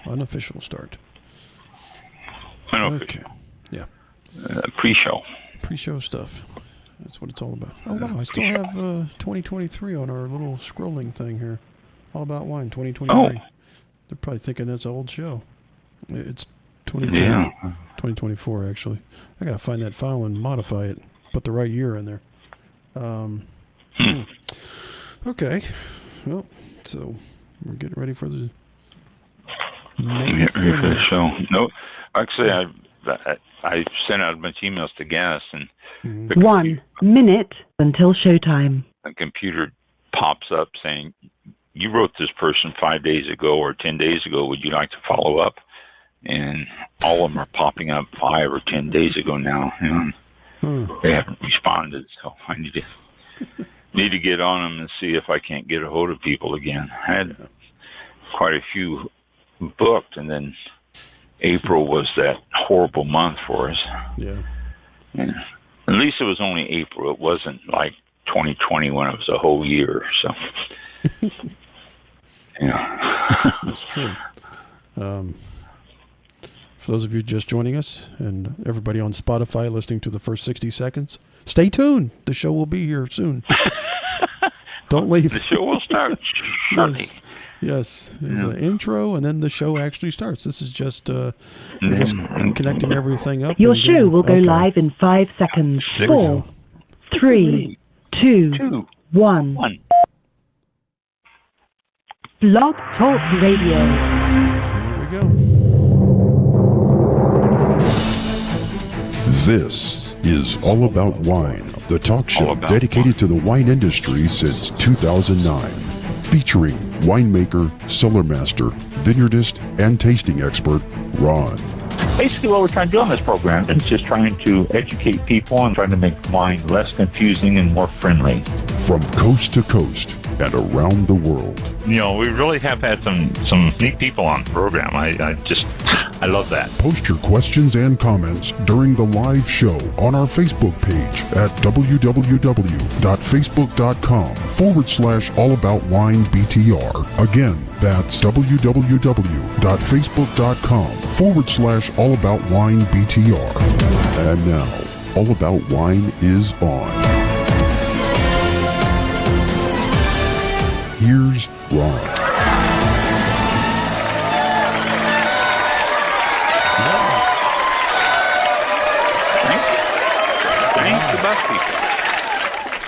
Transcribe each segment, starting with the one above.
Unofficial start. Unofficial. Okay. Yeah. Pre-show. Pre-show stuff. That's what it's all about. Oh, wow. I still have 2023 on our little scrolling thing here. All About Wine 2023. Oh. They're probably thinking that's an old show. It's 2024, actually. I got to find that file and modify it. Put the right year in there. Okay. Well, so we're getting ready for the main show. No, actually, I sent out a bunch of emails to guests, and 1 minute until showtime. The computer pops up saying, "You wrote this person 5 days ago or 10 days ago. Would you like to follow up?" And all of them are popping up 5 or 10 days ago now. They haven't responded, so I need to get on them and see if I can't get a hold of people again. I had quite a few booked, and then April was that horrible month for us. Yeah. And at least it was only April. It wasn't like 2020 when it was a whole year. So, yeah. That's true. For those of you just joining us and everybody on Spotify listening to the first 60 seconds, stay tuned. The show will be here soon. Don't leave. The show will start shortly. Yes. There's an intro, and then the show actually starts. This is just, we're just connecting everything up. Your show will go live in 5 seconds. 4, 3, 2, 1. Blog Talk Radio. Here we go. This is All About Wine, the talk show dedicated to the wine industry since 2009. Featuring winemaker, cellar master, vineyardist, and tasting expert, Ron. Basically what we're trying to do on this program is just trying to educate people and trying to make wine less confusing and more friendly. From coast to coast and around the world. You know, we really have had some neat people on the program. I love that. Post your questions and comments during the live show on our Facebook page at www.facebook.com/allaboutwinebtr. Again, that's www.facebook.com/allaboutwinebtr. And now, All About Wine is on. Here's Ron. Thanks to bus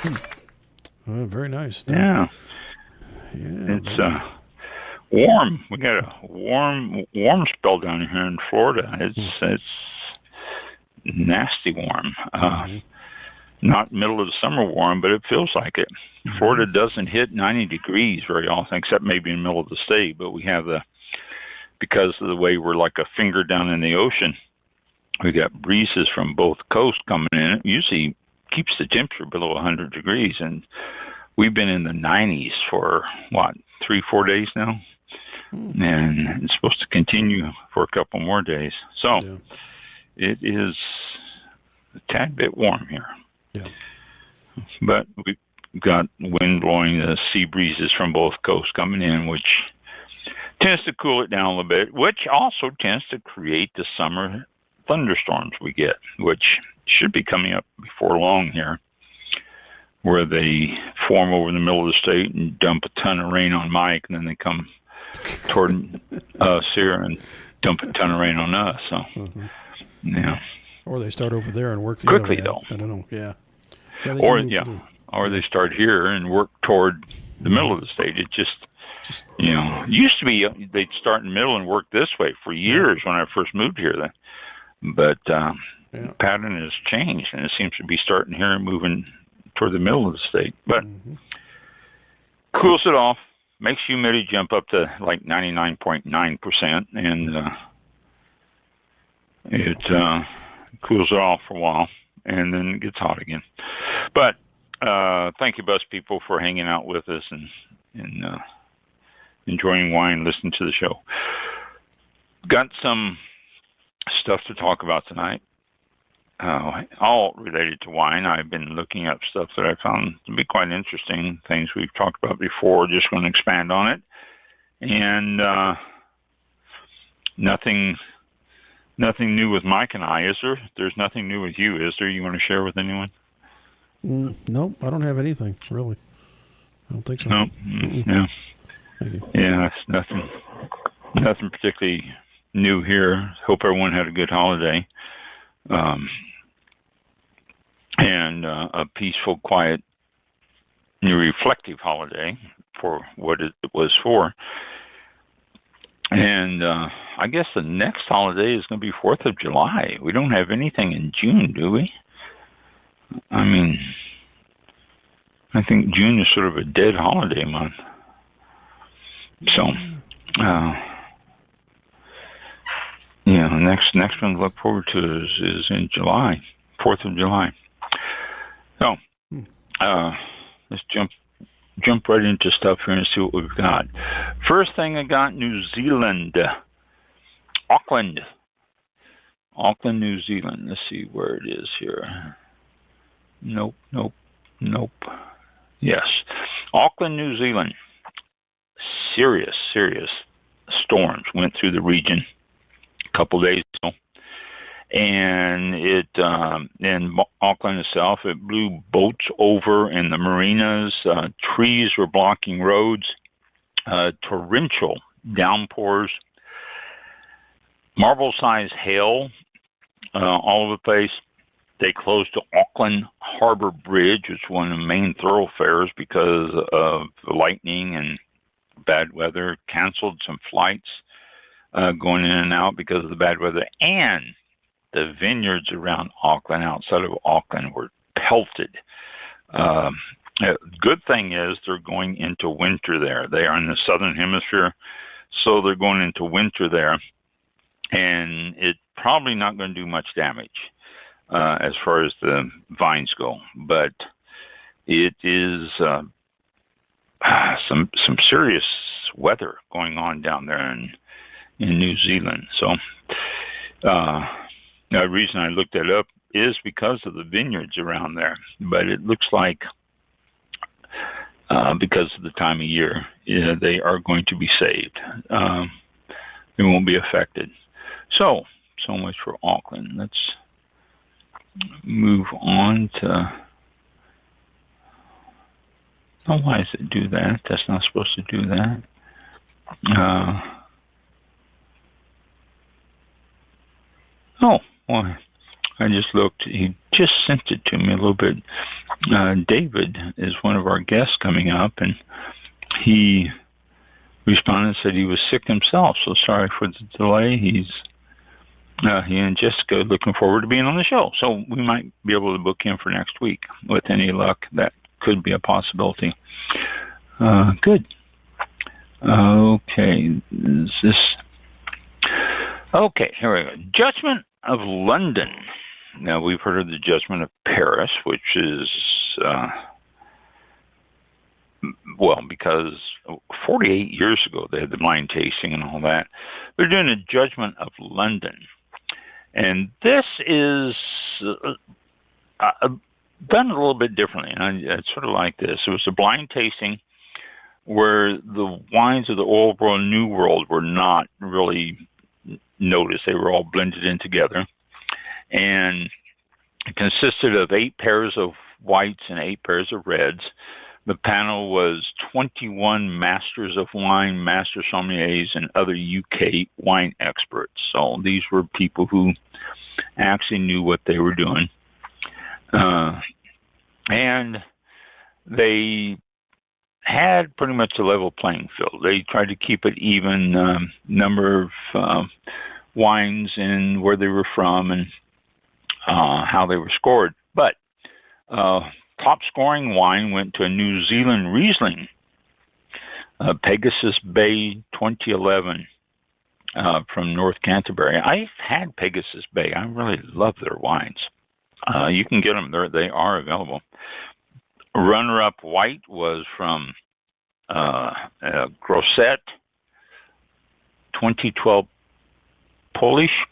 people. Very nice. Yeah. It's warm. We got a warm spell down here in Florida. It's nasty warm. Not middle of the summer warm, but it feels like it. Florida doesn't hit 90 degrees very often, except maybe in the middle of the state. But we have because of the way we're like a finger down in the ocean, we got breezes from both coasts coming in. It usually keeps the temperature below 100 degrees. And we've been in the 90s for, 3-4 days now? And it's supposed to continue for a couple more days. So it is a tad bit warm here. Yeah. But we've got wind blowing, the sea breezes from both coasts coming in, which tends to cool it down a little bit, which also tends to create the summer thunderstorms we get, which should be coming up before long here, where they form over the middle of the state and dump a ton of rain on Mike, and then they come toward us here and dump a ton of rain on us. So, yeah. Or they start over there and work the quickly, other way. though. I don't know. Yeah. Or they start here and work toward the middle of the state. It just it used to be they'd start in the middle and work this way for years when I first moved here. But pattern has changed, and it seems to be starting here and moving toward the middle of the state. But cools it off, makes humidity jump up to like 99.9%, and it cools it off for a while, and then it gets hot again. But thank you, bus people, for hanging out with us and enjoying wine, listening to the show. Got some stuff to talk about tonight, all related to wine. I've been looking up stuff that I found to be quite interesting, things we've talked about before, just going to expand on it. And nothing new with Mike and I, is there? There's nothing new with you, is there? You want to share with anyone? No, I don't have anything, really. I don't think so. No? Yeah. Thank you. Yeah, it's nothing particularly new here. Hope everyone had a good holiday. And a peaceful, quiet, reflective holiday for what it was for. And I guess the next holiday is going to be 4th of July. We don't have anything in June, do we? I mean, I think June is sort of a dead holiday month. So, next one to look forward to is in July, 4th of July. So, let's jump right into stuff here and see what we've got. First thing I got, New Zealand. Auckland, New Zealand. Let's see where it is here. Nope. Yes. Auckland, New Zealand. Serious storms went through the region a couple days ago. And it, in Auckland itself, it blew boats over in the marinas. Trees were blocking roads. Torrential downpours. Marble-sized hail all over the place. They closed the Auckland Harbor Bridge, which is one of the main thoroughfares because of the lightning and bad weather. Canceled some flights going in and out because of the bad weather. And the vineyards around Auckland, outside of Auckland, were pelted. Good thing is they're going into winter there. They are in the southern hemisphere, so they're going into winter there. And it's probably not going to do much damage as far as the vines go. But it is some serious weather going on down there in New Zealand. So the reason I looked it up is because of the vineyards around there. But it looks like because of the time of year, they are going to be saved. They won't be affected. So much for Auckland. Let's move on to... Oh, why does it do that? That's not supposed to do that. Oh, well, I just looked. He just sent it to me a little bit. David is one of our guests coming up, and he responded and said he was sick himself, so sorry for the delay. He and Jessica looking forward to being on the show, so we might be able to book him for next week. With any luck, that could be a possibility. Good. Okay, is this... Okay, here we go. Judgment of London. Now, we've heard of the Judgment of Paris, which is, because 48 years ago they had the blind tasting and all that. They're doing a Judgment of London. And this is done a little bit differently. And it's sort of like this. It was a blind tasting where the wines of the Old World and New World were not really noticed. They were all blended in together. And it consisted of 8 pairs of whites and 8 pairs of reds. The panel was 21 masters of wine, master sommeliers, and other UK wine experts. So these were people who actually knew what they were doing. And they had pretty much a level playing field. They tried to keep it even, number of wines and where they were from and how they were scored. But top scoring wine went to a New Zealand Riesling, Pegasus Bay 2011 from North Canterbury. I've had Pegasus Bay. I really love their wines. You can get them. They are available. Runner-up white was from Grosset 2012 Polish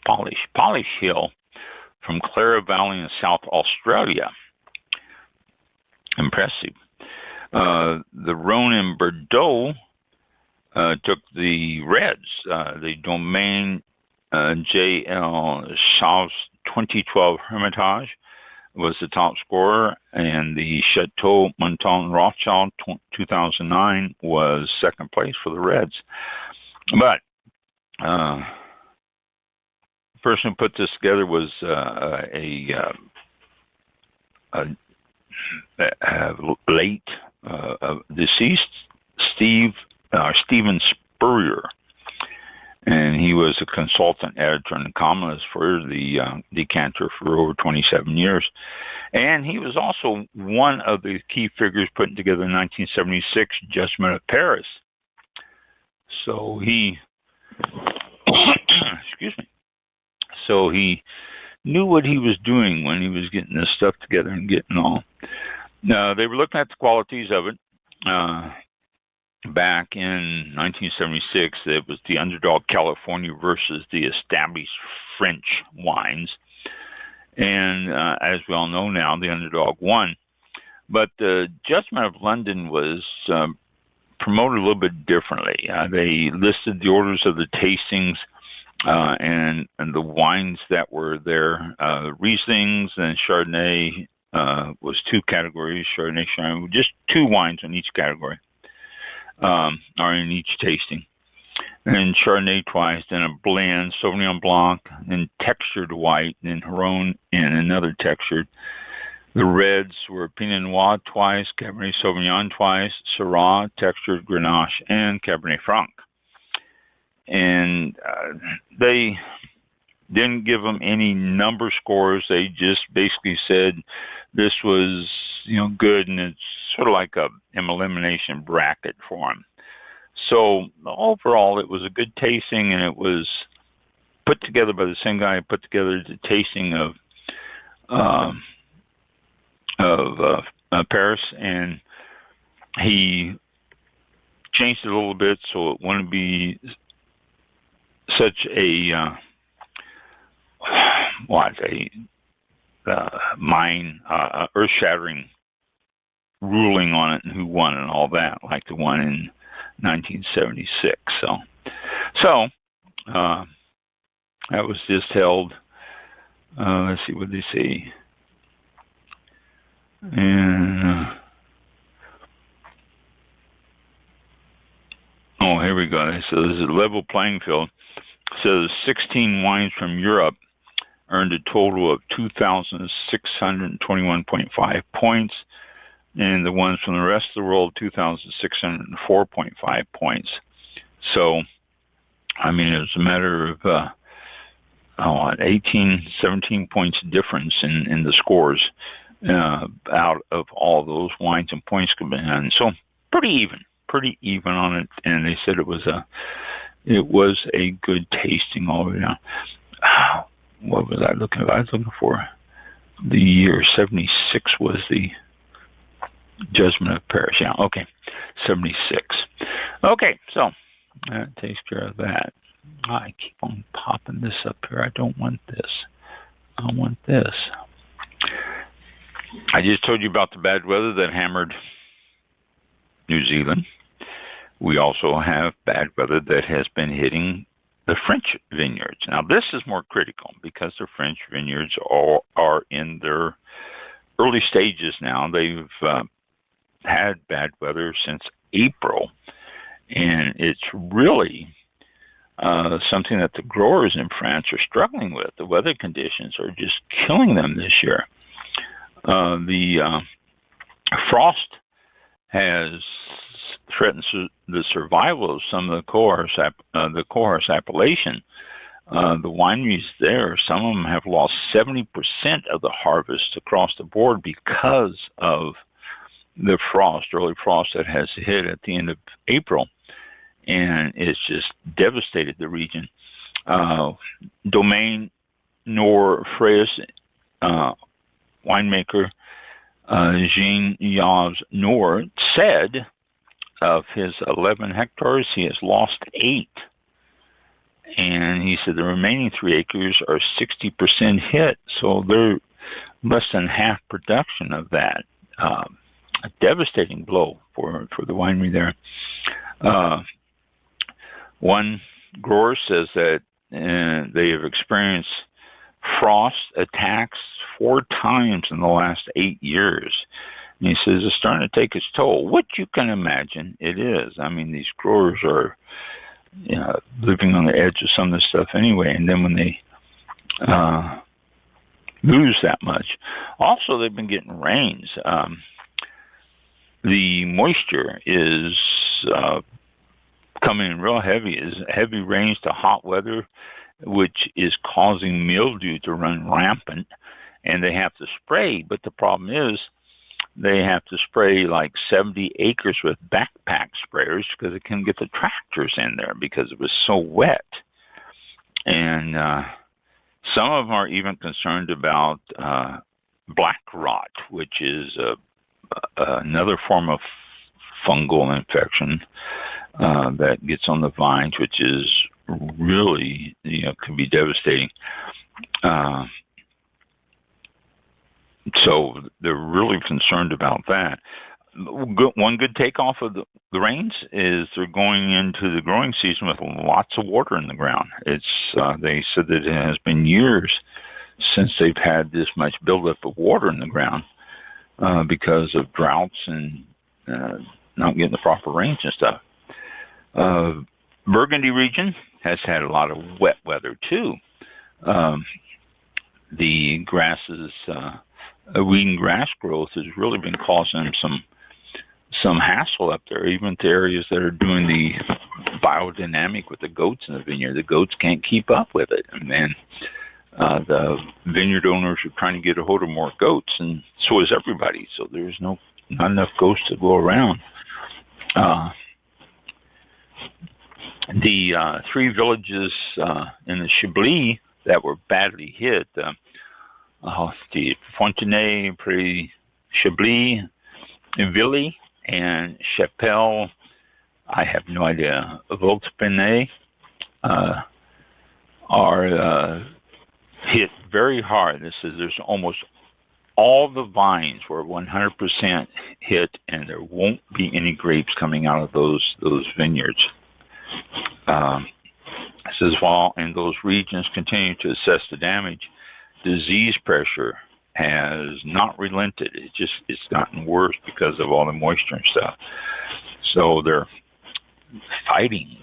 Hill from Clara Valley in South Australia. Impressive. The Rhone and Bordeaux took the reds, the Domaine J.L. Chauve's 2012 Hermitage was the top scorer, and the Chateau Monton Rothschild 2009 was second place for the Reds. But the person who put this together was a late deceased Stephen Spurrier, and he was a consultant editor and columnist for the Decanter for over 27 years. And he was also one of the key figures putting together the 1976 Judgment of Paris. So he, excuse me, so he knew what he was doing when he was getting this stuff together and getting all. Now, they were looking at the qualities of it. Back in 1976, it was the underdog California versus the established French wines. And as we all know now, the underdog won. But the Judgment of London was promoted a little bit differently. They listed the orders of the tastings and the wines that were there. Rieslings and Chardonnay was two categories. Chardonnay, Chardonnay, just two wines in each category. Or in each tasting. And Chardonnay twice, then a blend, Sauvignon Blanc, and textured white, then Rhone, and another textured. The reds were Pinot Noir twice, Cabernet Sauvignon twice, Syrah, textured Grenache, and Cabernet Franc. And they didn't give them any number scores. They just basically said this was, good, and it's sort of like an elimination bracket for them. So overall, it was a good tasting, and it was put together by the same guy who put together the tasting of Paris, and he changed it a little bit so it wouldn't be such a earth-shattering ruling on it and who won and all that, like the one in 1976. So that was just held. Let's see what they say. And here we go. So this is a level playing field. So 16 wines from Europe earned a total of 2,621.5 points, and the ones from the rest of the world, 2,604.5 points. So, I mean, it was a matter of 18, 17 points difference in the scores out of all those wines and points combined. So, pretty even on it. And they said it was a good tasting all the way down. What was I looking at? I was looking for the year 76 was the Judgment of Paris. Yeah, okay. 76. Okay, so that takes care of that. I keep on popping this up here. I don't want this. I want this. I just told you about the bad weather that hammered New Zealand. We also have bad weather that has been hitting the French vineyards. Now, this is more critical because the French vineyards are in their early stages now. They've had bad weather since April, and it's really something that the growers in France are struggling with. The weather conditions are just killing them this year. The frost has threatens the survival of some of the coarse appellation. The wineries there, some of them have lost 70% of the harvest across the board because of the early frost that has hit at the end of April, and it's just devastated the region. Domaine Nord Freyes winemaker Jean-Yves Nord said of his 11 hectares, he has lost 8. And he said the remaining 3 acres are 60% hit, so they're less than half production of that. A devastating blow for the winery there. One grower says that and they have experienced frost attacks 4 times in the last 8 years. And he says it's starting to take its toll, which you can imagine it is. I mean, these growers are living on the edge of some of this stuff anyway, and then when they lose that much. Also, they've been getting rains. The moisture is coming in real heavy. Is heavy rains to hot weather, which is causing mildew to run rampant, and they have to spray. But the problem is they have to spray like 70 acres with backpack sprayers because they couldn't get the tractors in there because it was so wet. And some of them are even concerned about black rot, which is another form of fungal infection that gets on the vines, which is really, can be devastating. So they're really concerned about that. One good takeoff of the rains is they're going into the growing season with lots of water in the ground. They said that it has been years since they've had this much buildup of water in the ground because of droughts and not getting the proper rains and stuff. Burgundy region has had a lot of wet weather too. The grasses, weed and grass growth has really been causing them some hassle up there, even to areas that are doing the biodynamic with the goats in the vineyard. The goats can't keep up with it. And then the vineyard owners are trying to get a hold of more goats, and so is everybody. So there's not enough goats to go around. The 3 villages in the Chablis that were badly hit, the Fontenay, Pré Chablis, Villy, and Chapelle, I have no idea, Voltpenay, are hit very hard. There's almost all the vines were 100% hit, and there won't be any grapes coming out of those vineyards. Says while in those regions continue to assess the damage, disease pressure has not relented. It's gotten worse because of all the moisture and stuff. So they're fighting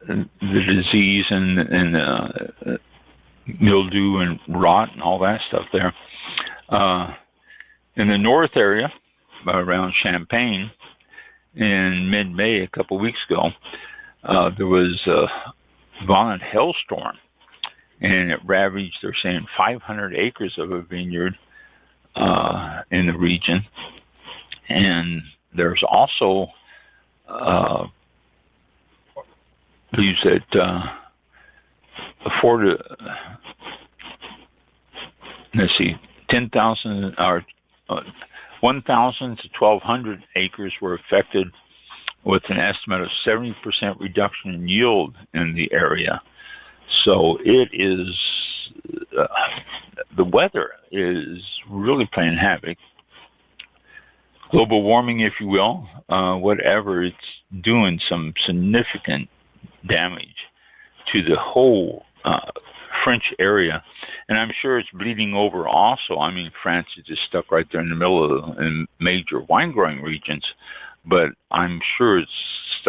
the disease and mildew and rot and all that stuff there. In the north area, around Champagne, in mid-May, a couple weeks ago, there was a violent hailstorm, and it ravaged, they're saying, 500 acres of a vineyard in the region. And there's also, believes that 10,000 or 1,000 to 1,200 acres were affected, with an estimate of 70% reduction in yield in the area. So it is, the weather is really playing havoc. Global warming, if you will, whatever, it's doing some significant damage to the whole French area. And I'm sure it's bleeding over also. I mean, France is just stuck right there in the middle of the major wine growing regions, but I'm sure it's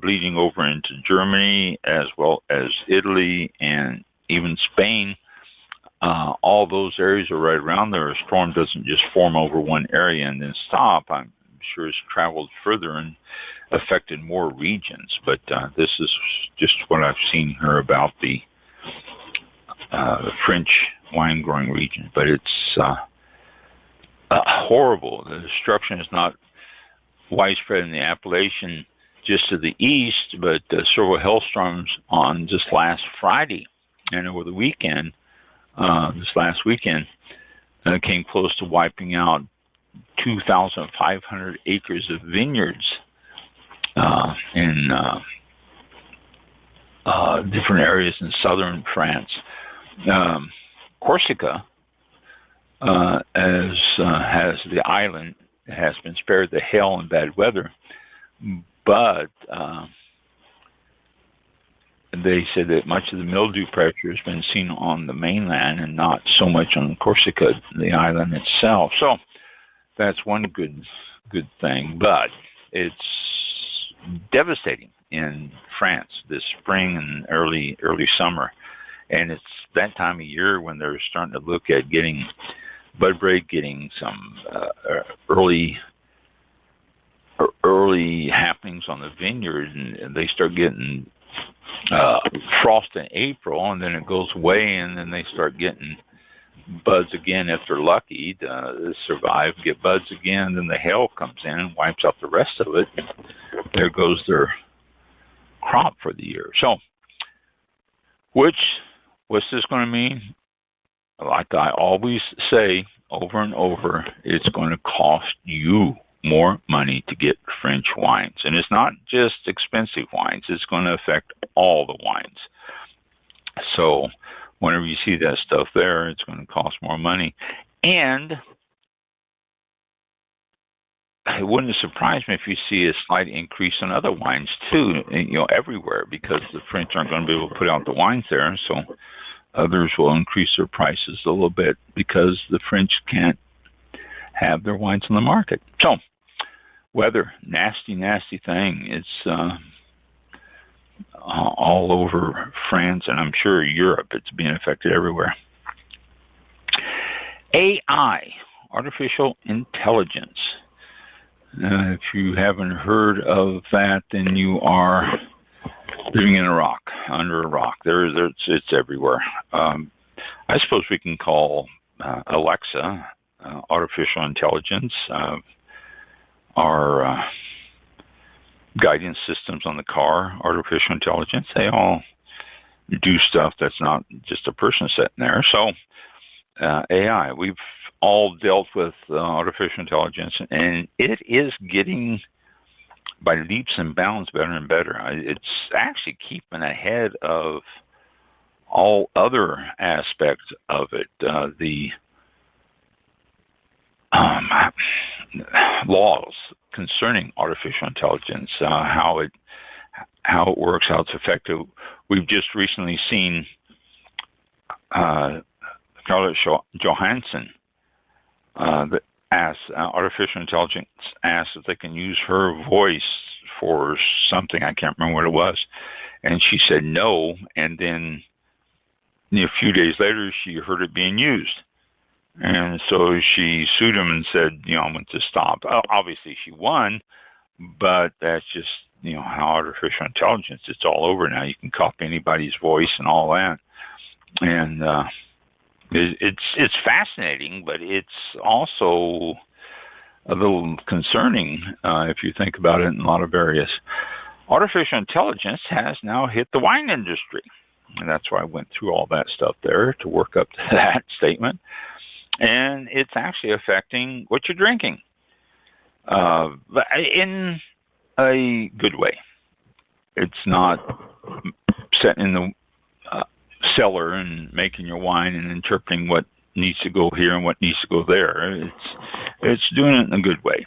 bleeding over into Germany as well as Italy and even Spain. All those areas are right around there. A storm doesn't just form over one area and then stop. I'm sure it's traveled further and affected more regions. But this is just what I've seen here about the French wine growing region. But it's horrible. The destruction is not widespread in the Appalachian just to the east, but several hailstorms on just last Friday and over the weekend, this last weekend, came close to wiping out 2,500 acres of vineyards in different areas in southern France. Corsica, as has the island, has been spared the hail and bad weather, but they said that much of the mildew pressure has been seen on the mainland and not so much on Corsica, the island itself. So that's one good thing, but it's devastating in France this spring and early summer, and it's that time of year when they're starting to look at getting bud break, getting some early happenings on the vineyard, and they start getting frost in April, and then it goes away, and then they start getting buds again if they're lucky to survive, get buds again, then the hail comes in and wipes out the rest of it. There goes their crop for the year. So what's this going to mean? Like I always say over and over, it's going to cost you more money to get French wines. And it's not just expensive wines. It's going to affect all the wines. So whenever you see that stuff there, it's going to cost more money. And it wouldn't surprise me if you see a slight increase in other wines too, everywhere, because the French aren't going to be able to put out the wines there. So others will increase their prices a little bit because the French can't have their wines on the market. So weather, nasty thing. It's all over France, and I'm sure Europe. It's being affected everywhere. AI, artificial intelligence. If you haven't heard of that, then you are living in a rock, under a rock. It's everywhere. I suppose we can call Alexa artificial intelligence. Our guidance systems on the car, artificial intelligence, they all do stuff that's not just a person sitting there. So AI, we've all dealt with artificial intelligence, and it is getting by leaps and bounds better and better. It's actually keeping ahead of all other aspects of it. The laws concerning artificial intelligence, how it works, how it's effective. We've just recently seen Scarlett Johansson that asked artificial intelligence asked if they can use her voice for something. I can't remember what it was, and she said no. And then a few days later, she heard it being used. And so she sued him and said, I want to stop. Obviously, she won, but that's just, how artificial intelligence, it's all over now. You can copy anybody's voice and all that. And it's fascinating, but it's also a little concerning if you think about it in a lot of areas. Artificial intelligence has now hit the wine industry. And that's why I went through all that stuff there to work up to that statement. And it's actually affecting what you're drinking, but in a good way. It's not sitting in the cellar and making your wine and interpreting what needs to go here and what needs to go there. It's doing it in a good way.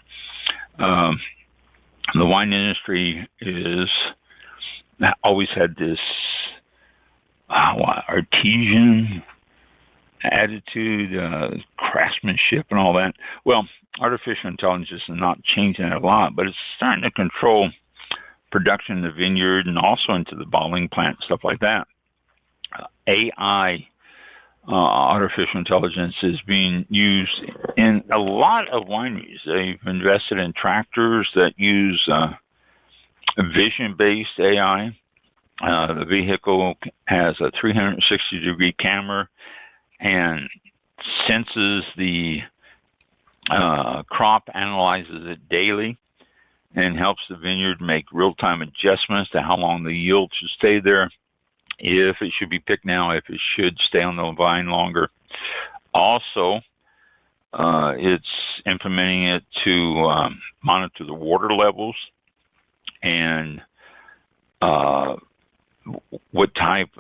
The wine industry is always had this artisan attitude, craftsmanship, and all that. Well, artificial intelligence is not changing it a lot, but it's starting to control production in the vineyard and also into the bottling plant, stuff like that. AI, artificial intelligence, is being used in a lot of wineries. They've invested in tractors that use vision-based AI. The vehicle has a 360-degree camera and senses the crop, analyzes it daily, and helps the vineyard make real-time adjustments to how long the yield should stay there, if it should be picked now, if it should stay on the vine longer. Also, it's implementing it to monitor the water levels and what type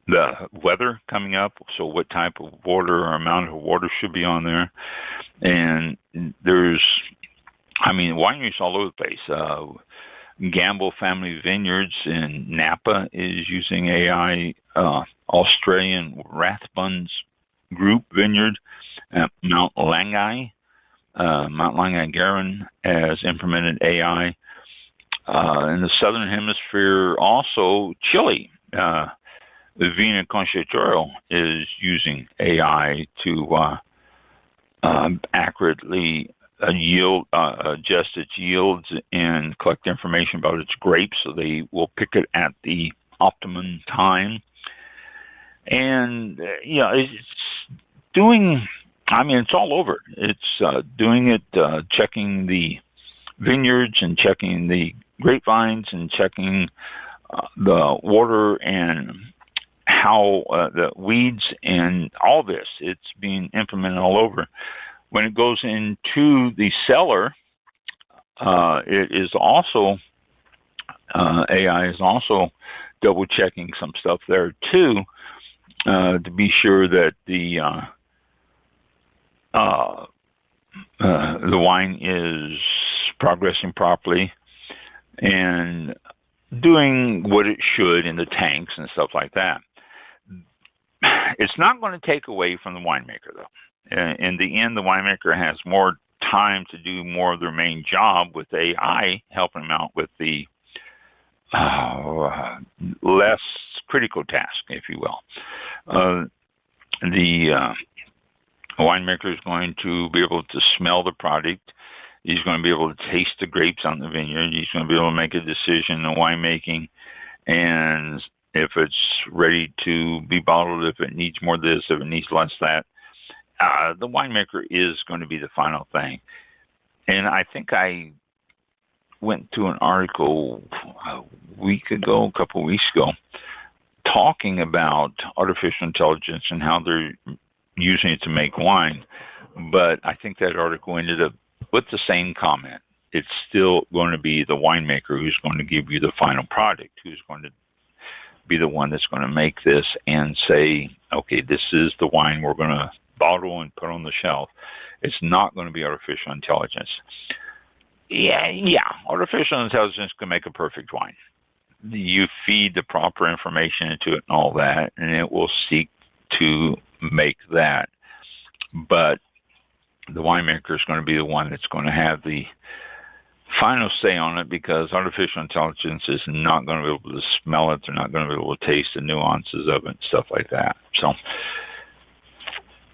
the weather coming up, so what type of water or amount of water should be on there. And there's, wineries all over the place. Gamble Family Vineyards in Napa is using AI. Australian Rathbuns Group Vineyard at Mount Langai, Garin has implemented AI. In the Southern Hemisphere, also Chile, the Vina Constitucional is using AI to accurately adjust its yields and collect information about its grapes, so they will pick it at the optimum time. And it's doing. I mean, it's all over. It's doing it, checking the vineyards and checking the grapevines and checking the water and how the weeds and all this. It's being implemented all over. When it goes into the cellar, it is also AI is also double checking some stuff there too, to be sure that the wine is progressing properly and doing what it should in the tanks and stuff like that. It's not going to take away from the winemaker, though. In the end, the winemaker has more time to do more of their main job with AI, helping them out with the less critical task, if you will. The winemaker is going to be able to smell the product. He's going to be able to taste the grapes on the vineyard. He's going to be able to make a decision in winemaking, and if it's ready to be bottled, if it needs more of this, if it needs less that. The winemaker is going to be the final thing. And I think I went to an article a couple of weeks ago, talking about artificial intelligence and how they're using it to make wine. But I think that article ended up with the same comment. It's still going to be the winemaker who's going to give you the final product, who's going to be the one that's going to make this and say, okay, this is the wine we're going to bottle and put on the shelf. It's not going to be artificial intelligence. Yeah, artificial intelligence can make a perfect wine. You feed the proper information into it and all that, and it will seek to make that. But the winemaker is going to be the one that's going to have the final say on it, because artificial intelligence is not going to be able to smell it. They're not going to be able to taste the nuances of it and stuff like that. So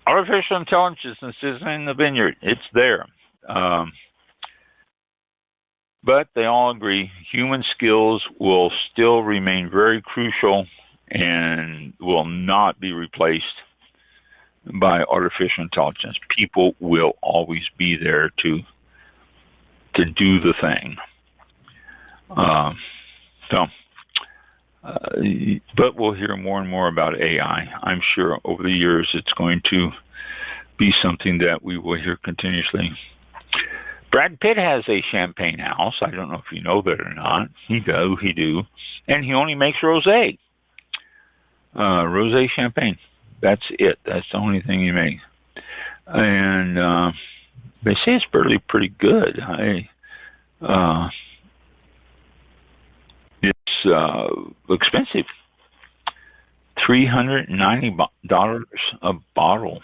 artificial intelligence is in the vineyard. It's there. But they all agree human skills will still remain very crucial and will not be replaced by artificial intelligence. People will always be there to do the thing. But we'll hear more and more about AI. I'm sure over the years it's going to be something that we will hear continuously. Brad Pitt has a champagne house. I don't know if you know that or not. He do. And he only makes rosé. Rosé champagne. That's it. That's the only thing he makes. And they say it's pretty good. It's expensive. $390 a bottle.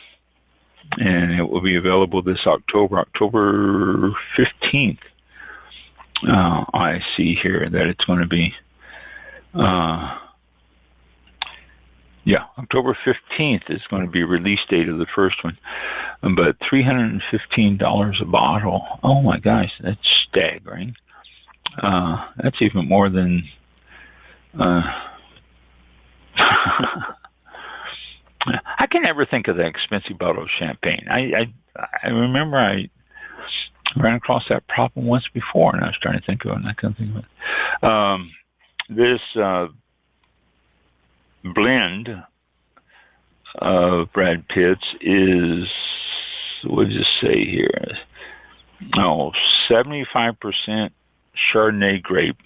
And it will be available this October 15th. I see here that it's going to be, October 15th is going to be release date of the first one. But $315 a bottle. Oh my gosh, that's staggering. That's even more than... I can never think of that expensive bottle of champagne. I remember I ran across that problem once before, and I was trying to think of it, and I couldn't think of it. This blend of Brad Pitt's is, what does it say here? 75% Chardonnay grape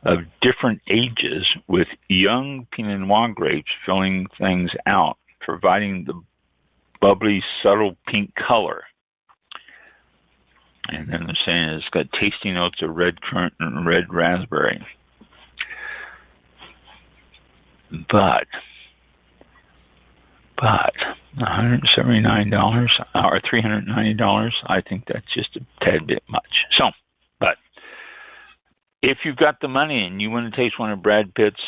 of different ages with young Pinot Noir grapes filling things out, providing the bubbly, subtle pink color. And then they're saying it's got tasty notes of red currant and red raspberry. But $179 or $390, I think that's just a tad bit much. So, but if you've got the money and you want to taste one of Brad Pitt's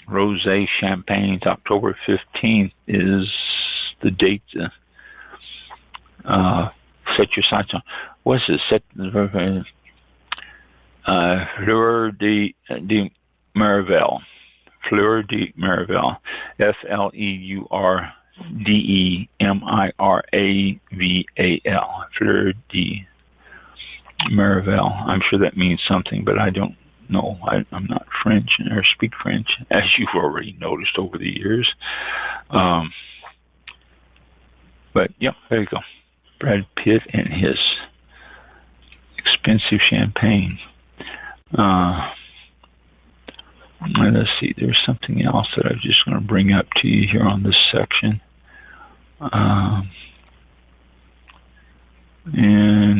Rosé Champagnes, October 15th is the date to set your sights on. What's it? Fleur de Miraval. Fleur de Miraval. FLEURDEMIRAVAL. Fleur de Miraval. I'm sure that means something, but I don't know. I'm not French or speak French, as you've already noticed over the years. But, yeah, there you go. Brad Pitt and his expensive champagne. Let's see, there's something else that I'm just going to bring up to you here on this section. And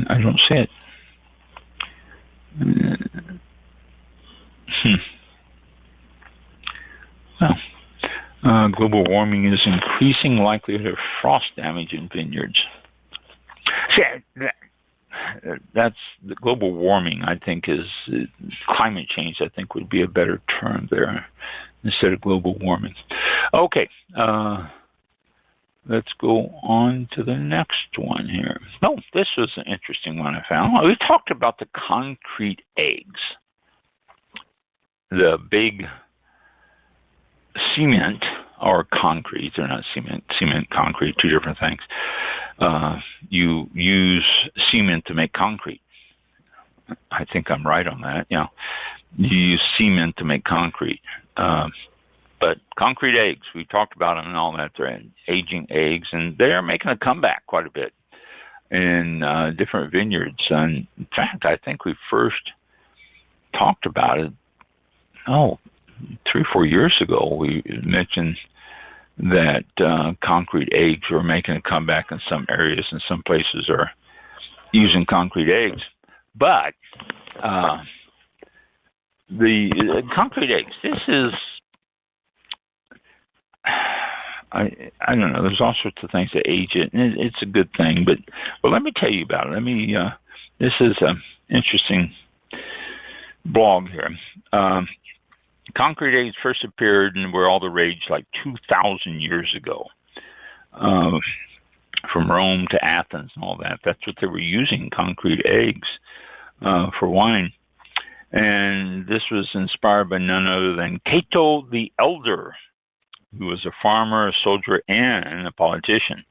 I don't see it. Well, global warming is increasing likelihood of frost damage in vineyards. See, that's the global warming, I think, is climate change, I think, would be a better term there instead of global warming. Okay, let's go on to the next one here. Oh, this was an interesting one I found. We talked about the concrete eggs, the big cement or concrete. They're not cement, concrete, two different things. You use cement to make concrete. I think I'm right on that. You use cement to make concrete. But concrete eggs, we talked about them and all that. They're aging eggs, and they're making a comeback quite a bit in different vineyards. And in fact, I think we first talked about it, 3 or 4 years ago. We mentioned that concrete eggs were making a comeback in some areas, and some places are using concrete eggs. But the concrete eggs, this is, I don't know, there's all sorts of things that age it, and it's a good thing. But let me tell you about it. This is an interesting blog here. Concrete eggs first appeared and were all the rage like 2,000 years ago. From Rome to Athens and all that. That's what they were using, concrete eggs, for wine. And this was inspired by none other than Cato the Elder, who was a farmer, a soldier, and a politician.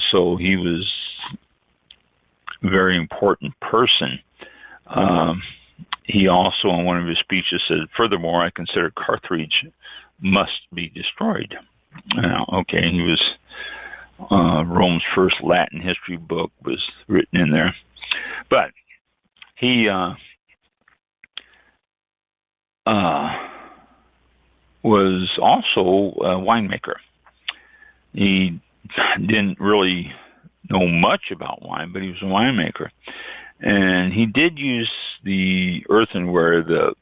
So he was a very important person. He also, in one of his speeches, said, "Furthermore, I consider Carthage must be destroyed." Okay, he was Rome's first Latin history book was written in there, but he was also a winemaker. He didn't really know much about wine, but he was a winemaker. And he did use the earthenware, the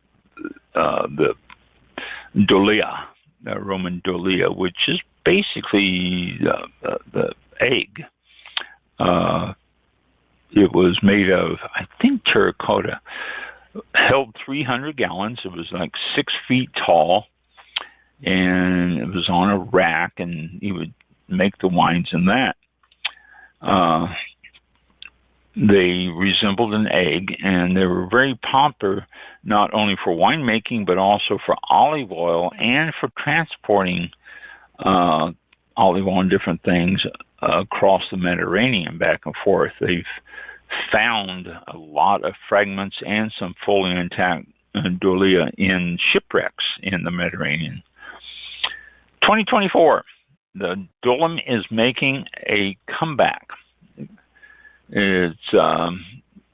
dolia, the Roman dolia, which is basically the egg. It was made of, I think, terracotta. Held 300 gallons. It was like 6 feet tall, and it was on a rack, and he would make the wines in that. They resembled an egg, and they were very popular not only for winemaking, but also for olive oil and for transporting olive oil and different things across the Mediterranean back and forth. They've found a lot of fragments and some fully intact dolia in shipwrecks in the Mediterranean. 2024, the Dolim is making a comeback. It's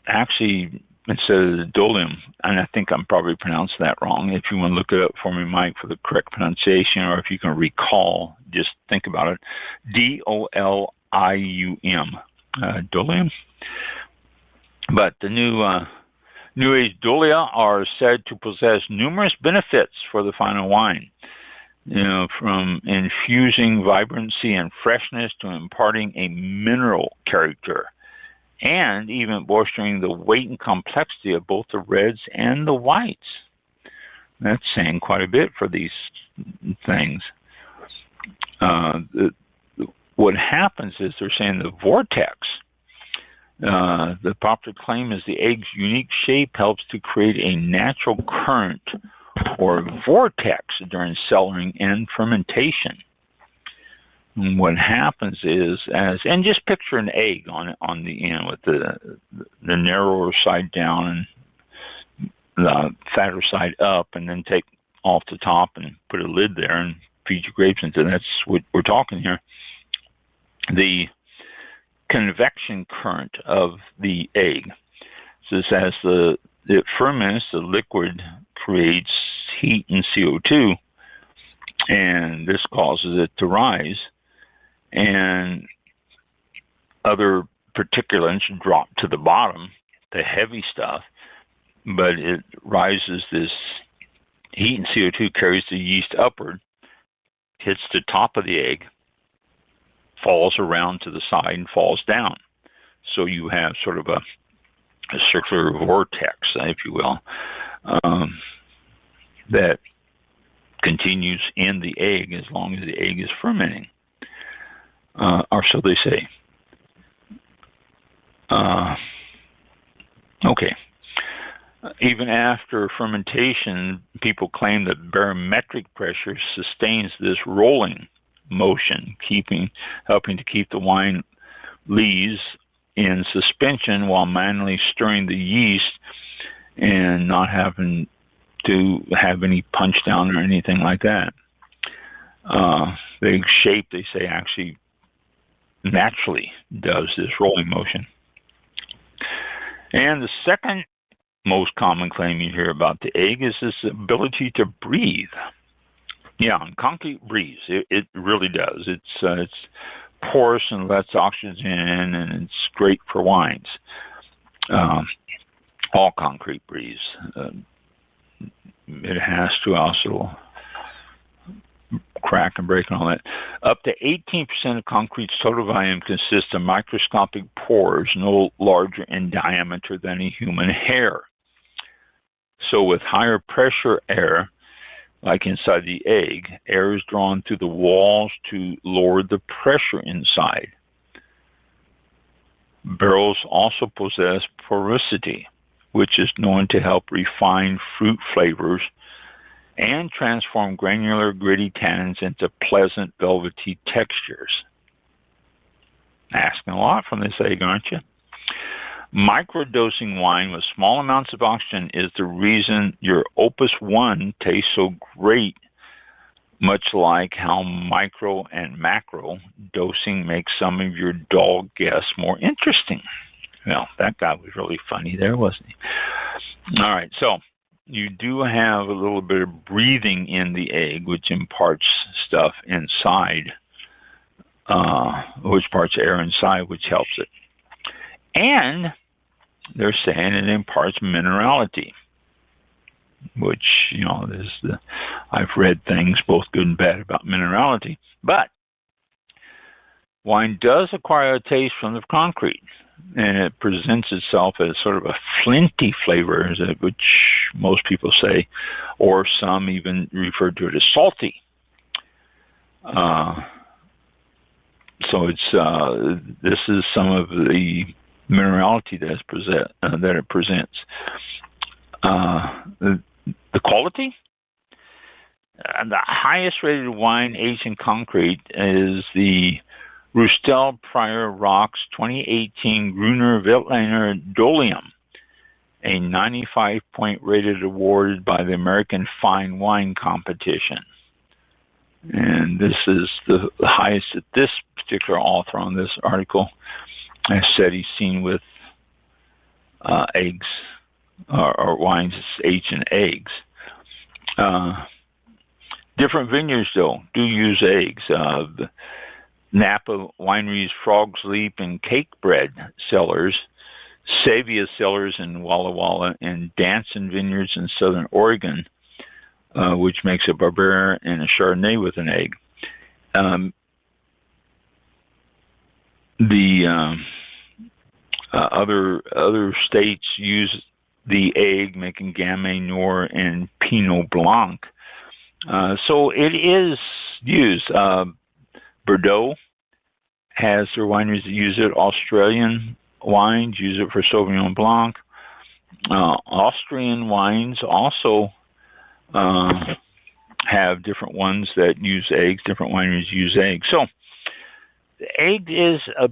actually, instead of the Dolim, and I think I'm probably pronouncing that wrong. If you want to look it up for me, Mike, for the correct pronunciation, or if you can recall, just think about it. Dolium. Dolium. But the New Age Dolia are said to possess numerous benefits for the final wine. From infusing vibrancy and freshness to imparting a mineral character, and even bolstering the weight and complexity of both the reds and the whites. That's saying quite a bit for these things. What happens is they're saying the vortex. The popular claim is the egg's unique shape helps to create a natural current or vortex during cellaring and fermentation. And what happens is, and just picture an egg on the end with the narrower side down and the fatter side up, and then take off the top and put a lid there and feed your grapes into. That's what we're talking here. The convection current of the egg. So as it ferments, the liquid creates heat and CO2, and this causes it to rise, and other particulates drop to the bottom, the heavy stuff, but it rises. This heat and CO2 carries the yeast upward, hits the top of the egg, falls around to the side, and falls down. So you have sort of a circular vortex, if you will, that continues in the egg as long as the egg is fermenting, or so they say. Okay. Even after fermentation, people claim that barometric pressure sustains this rolling motion, helping to keep the wine lees in suspension while manually stirring the yeast and not having to have any punch down or anything like that. The shape, they say, actually naturally does this rolling motion. And the second most common claim you hear about the egg is this ability to breathe. Yeah, and concrete breathes. It really does. It's porous and lets oxygen in, and it's great for wines. All concrete breathes. It has to also crack and break and all that. Up to 18% of concrete's total volume consists of microscopic pores no larger in diameter than a human hair. So with higher pressure air, like inside the egg, air is drawn through the walls to lower the pressure inside. Barrels also possess porosity, which is known to help refine fruit flavors and transform granular, gritty tannins into pleasant, velvety textures. Asking a lot from this egg, aren't you? Microdosing wine with small amounts of oxygen is the reason your Opus 1 tastes so great, much like how micro and macro dosing makes some of your dull guests more interesting. Well, that guy was really funny there, wasn't he? All right, so you do have a little bit of breathing in the egg, which imparts stuff inside, which imparts air inside, which helps it. And they're saying it imparts minerality, which, I've read things both good and bad about minerality. But wine does acquire a taste from the concrete, and it presents itself as sort of a flinty flavor, which most people say, or some even refer to it as salty. So this is some of the minerality that it presents. The quality? The highest rated wine aged in concrete is the Rustel Prior Rocks 2018 Gruner Veltliner Dolium, a 95-point rated awarded by the American Fine Wine Competition. And this is the highest that this particular author on this article has said he's seen with eggs or wines aged in eggs. Different vineyards, though, do use eggs. Napa Winery's Frog's Leap and Cake Bread cellars Savia Cellars in Walla Walla, and Danson Vineyards in Southern Oregon, which makes a Barbera and a Chardonnay with an egg. The other states use the egg, making Gamay Noir and Pinot Blanc. So it is used. Bordeaux has their wineries that use it. Australian wines use it for Sauvignon Blanc. Austrian wines also have different ones that use eggs. Different wineries use eggs. So the egg is a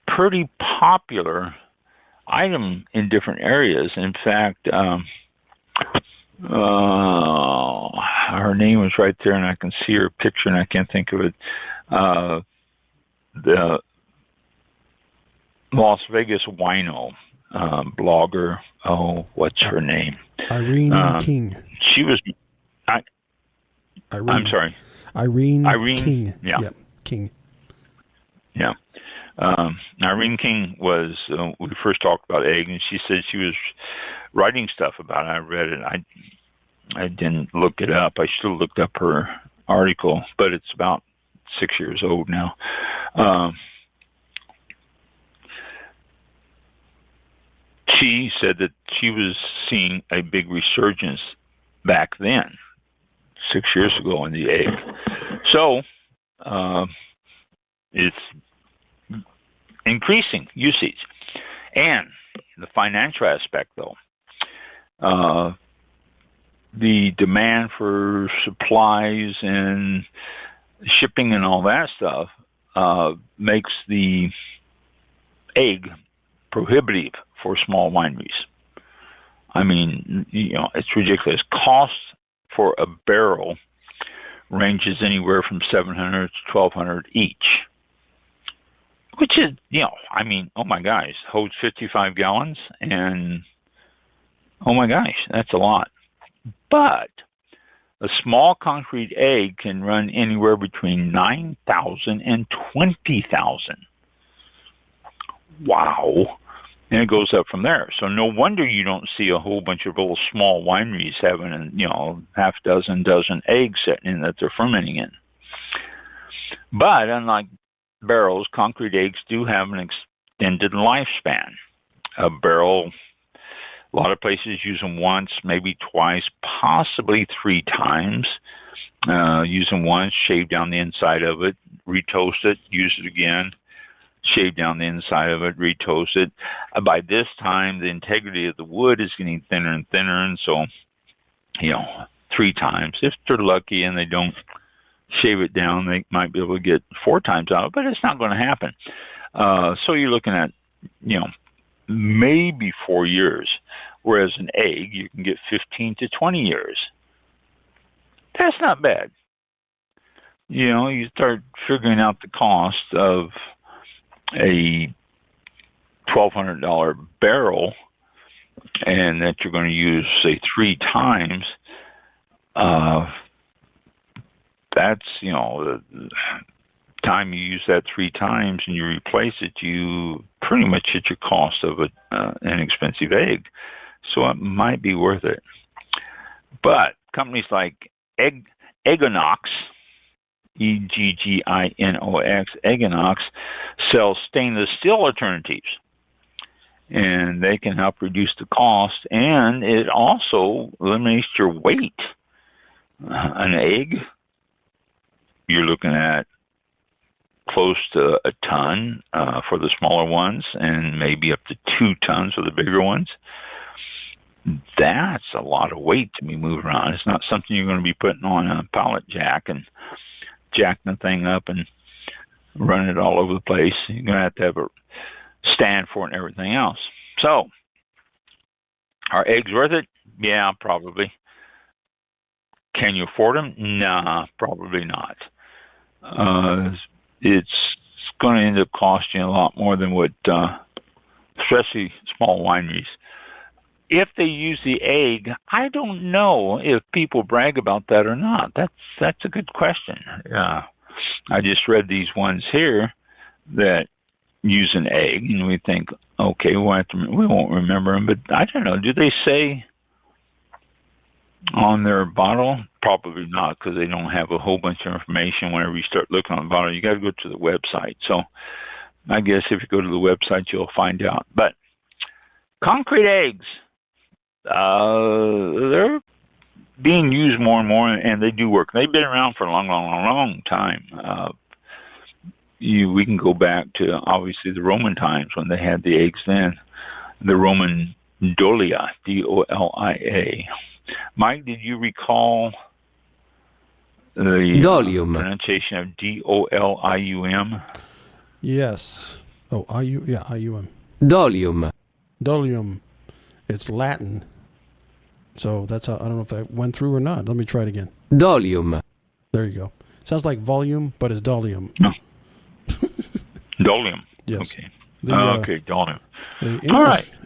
pretty popular item in different areas. In fact, her name was right there, and I can see her picture, and I can't think of it. The Las Vegas wino blogger. Oh, what's her name? Irene King. She was. I'm sorry. Irene King. Yeah. Yep. King. Yeah. Irene King was, we first talked about egg, and she said she was writing stuff about it. I read it. I didn't look it up. I should have looked up her article, but it's about 6 years old now. She said that she was seeing a big resurgence back then, 6 years ago, in the egg. So it's increasing usage. And the financial aspect, though, the demand for supplies and shipping and all that stuff makes the egg prohibitive for small wineries. I mean, it's ridiculous. Cost for a barrel ranges anywhere from $700 to $1,200 each, which is, I mean, oh my gosh, holds 55 gallons, and oh my gosh, that's a lot. But a small concrete egg can run anywhere between $9,000 and $20,000. Wow. And it goes up from there. So no wonder you don't see a whole bunch of little small wineries having, half dozen eggs sitting in that they're fermenting in. But unlike barrels, concrete eggs do have an extended lifespan. A barrel, a lot of places use them once, maybe twice, possibly 3 times. Use them once, shave down the inside of it, retoast it, use it again, shave down the inside of it, retoast it. By this time, the integrity of the wood is getting thinner and thinner, and so, 3 times. If they're lucky and they don't shave it down, they might be able to get 4 times out of it, but it's not going to happen. So you're looking at, maybe 4 years, whereas an egg, you can get 15 to 20 years. That's not bad. You start figuring out the cost of a $1,200 barrel, and that you're going to use, say, 3 times. That's, the time you use that 3 times and you replace it, you pretty much hit your cost of an expensive egg. So it might be worth it. But companies like Egginox, Egginox, Egginox, sell stainless steel alternatives, and they can help reduce the cost, and it also eliminates your weight. An egg, you're looking at close to a ton for the smaller ones, and maybe up to 2 tons for the bigger ones. That's a lot of weight to be moving around. It's not something you're going to be putting on a pallet jack and jacking the thing up and running it all over the place. You're going to have a stand for it and everything else. So, are eggs worth it? Yeah, probably. Can you afford them? Nah, probably not. It's going to end up costing a lot more than what, especially small wineries. If they use the egg, I don't know if people brag about that or not. That's a good question. I just read these ones here that use an egg, and we think, okay, we won't remember them. But I don't know. Do they say on their bottle? Probably not, because they don't have a whole bunch of information. Whenever you start looking on the bottle, you got to go to the website. So I guess if you go to the website, you'll find out. But concrete eggs, they're being used more and more, and they do work. They've been around for a long time. We can go back to, obviously, the Roman times when they had the eggs then. The Roman dolia, D-O-L-I-A. Mike, did you recall the Dolium. pronunciation of D-O-L-I-U-M? Yes. Oh, I-U-M. Dolium. Dolium. It's Latin. So that's how, I don't know if that went through or not. Let me try it again. Dolium. There you go. Sounds like volume, but it's dolium. No. Dolium. Yes. Okay. The, Dolium. The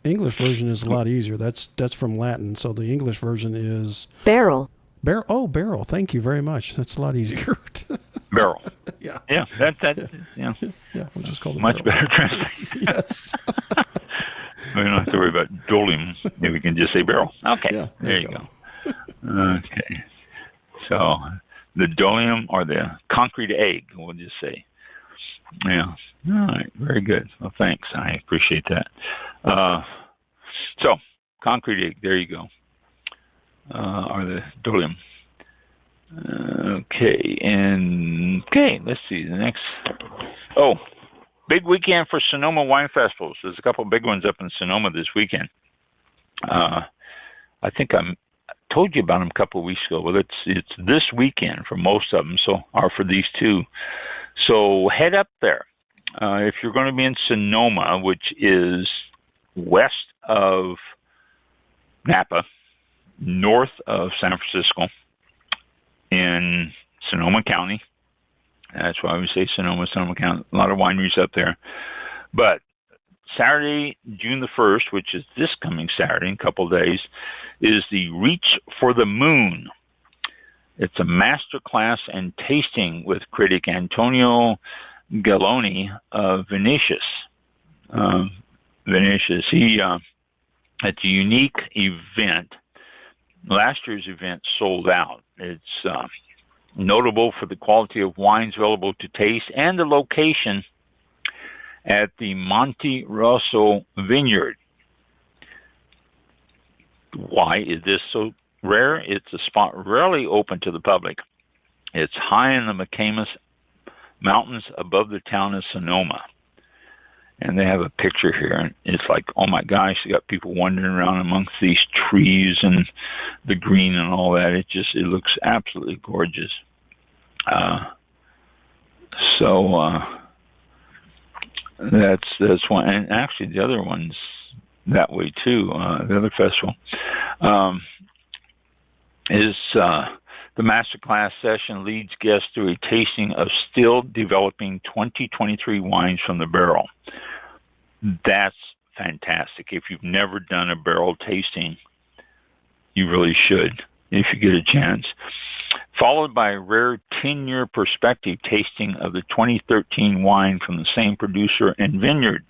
English version is a lot easier. That's from Latin. So the English version is barrel. Barrel. Oh, barrel. Thank you very much. That's a lot easier. Barrel. Yeah. Yeah. Yeah. We'll just call it much barrel. better translation. Yes. We don't have to worry about dolium. Maybe we can just say barrel. Okay. Yeah, there you go. Okay. So the dolium, or the concrete egg, we'll just say. Yeah. All right. Very good. Well, thanks. I appreciate that. So concrete egg. There you go. Or the dolium. Okay. Let's see the next. Oh. Big weekend for Sonoma Wine Festivals. There's a couple of big ones up in Sonoma this weekend. I think I told you about them a couple of weeks ago. Well, it's this weekend for most of them, or for these two. So head up there. If you're going to be in Sonoma, which is west of Napa, north of San Francisco, in Sonoma County. That's why we say Sonoma County. A lot of wineries up there. But Saturday, June the 1st, which is this coming Saturday in a couple of days, is the Reach for the Moon. It's a master class and tasting with critic Antonio Galloni of Vinicius. It's a unique event. Last year's event sold out. It's notable for the quality of wines available to taste and the location at the Monte Rosso Vineyard. Why is this so rare? It's a spot rarely open to the public. It's high in the McCamus Mountains above the town of Sonoma. And they have a picture here, and it's like, oh my gosh, you got people wandering around amongst these trees and the green and all that. It looks absolutely gorgeous. That's one, and actually the other one's that way too. The other festival is the masterclass session leads guests through a tasting of still developing 2023 wines from the barrel. That's fantastic. If you've never done a barrel tasting, you really should if you get a chance. Followed by a rare 10-year perspective tasting of the 2013 wine from the same producer and vineyard.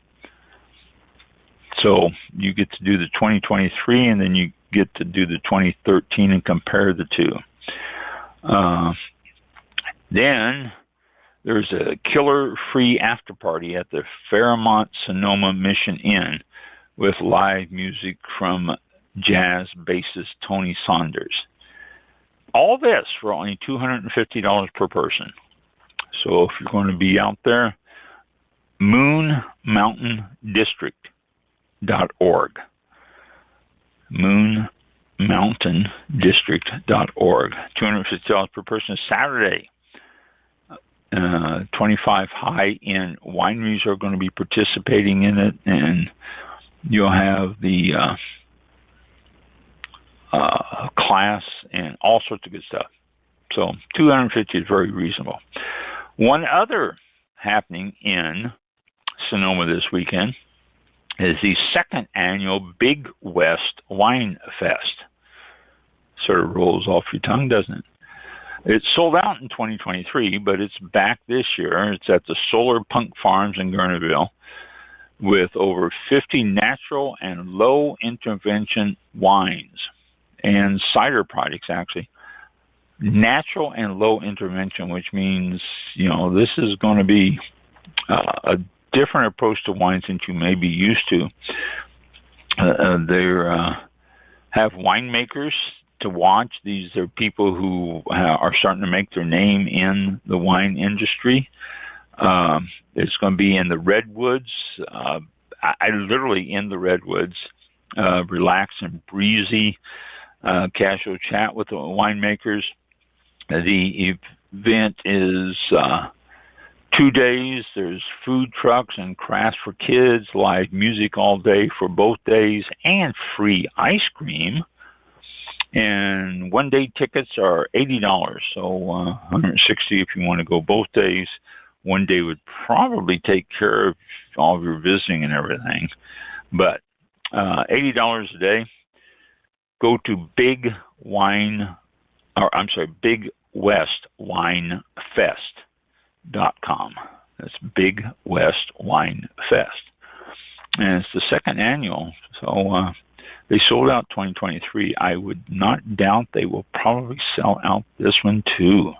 So you get to do the 2023, and then you get to do the 2013 and compare the two. Then there's a killer-free after party at the Fairmont Sonoma Mission Inn with live music from jazz bassist Tony Saunders. All this for only $250 per person. So if you're going to be out there, moonmountaindistrict.org. moonmountaindistrict.org. $250 per person. Saturday, 25 high-end wineries are going to be participating in it, and you'll have the class and all sorts of good stuff. So $250 is very reasonable. One other happening in Sonoma this weekend is the second annual Big West Wine Fest. Sort of rolls off your tongue, doesn't it? It sold out in 2023, but it's back this year. It's at the Solar Punk Farms in Gurneyville with over 50 natural and low intervention wines and cider products, actually. Natural and low intervention, which means, this is going to be a different approach to wines than you may be used to. They have winemakers to watch. These are people who are starting to make their name in the wine industry. It's going to be in the redwoods. I literally in the redwoods, relaxed and breezy, casual chat with the winemakers. The event is 2 days. There's food trucks and crafts for kids, live music all day for both days, and free ice cream. And one-day tickets are $80, so $160 if you want to go both days. One day would probably take care of all of your visiting and everything, but $80 a day. Go to BigWestWineFest.com. That's Big West Wine Fest, and it's the second annual. So they sold out 2023. I would not doubt they will probably sell out this one too.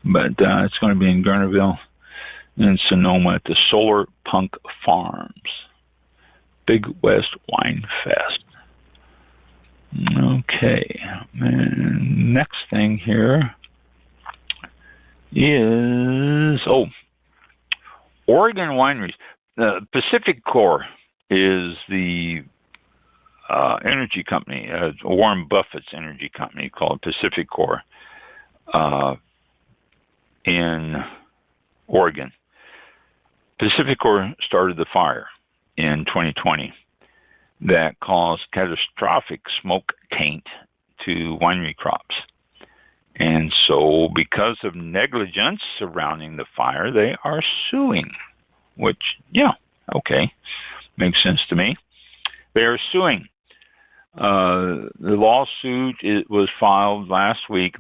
But it's going to be in Gurneyville and Sonoma at the Solar Punk Farms. Big West Wine Fest. Okay, and next thing here is, Oregon wineries. Pacific Core is the energy company, Warren Buffett's energy company called Pacific Core in Oregon. Pacific Core started the fire in 2020 that caused catastrophic smoke taint to winery crops. And so because of negligence surrounding the fire, they are suing, which, makes sense to me. They are suing. The lawsuit was filed last week,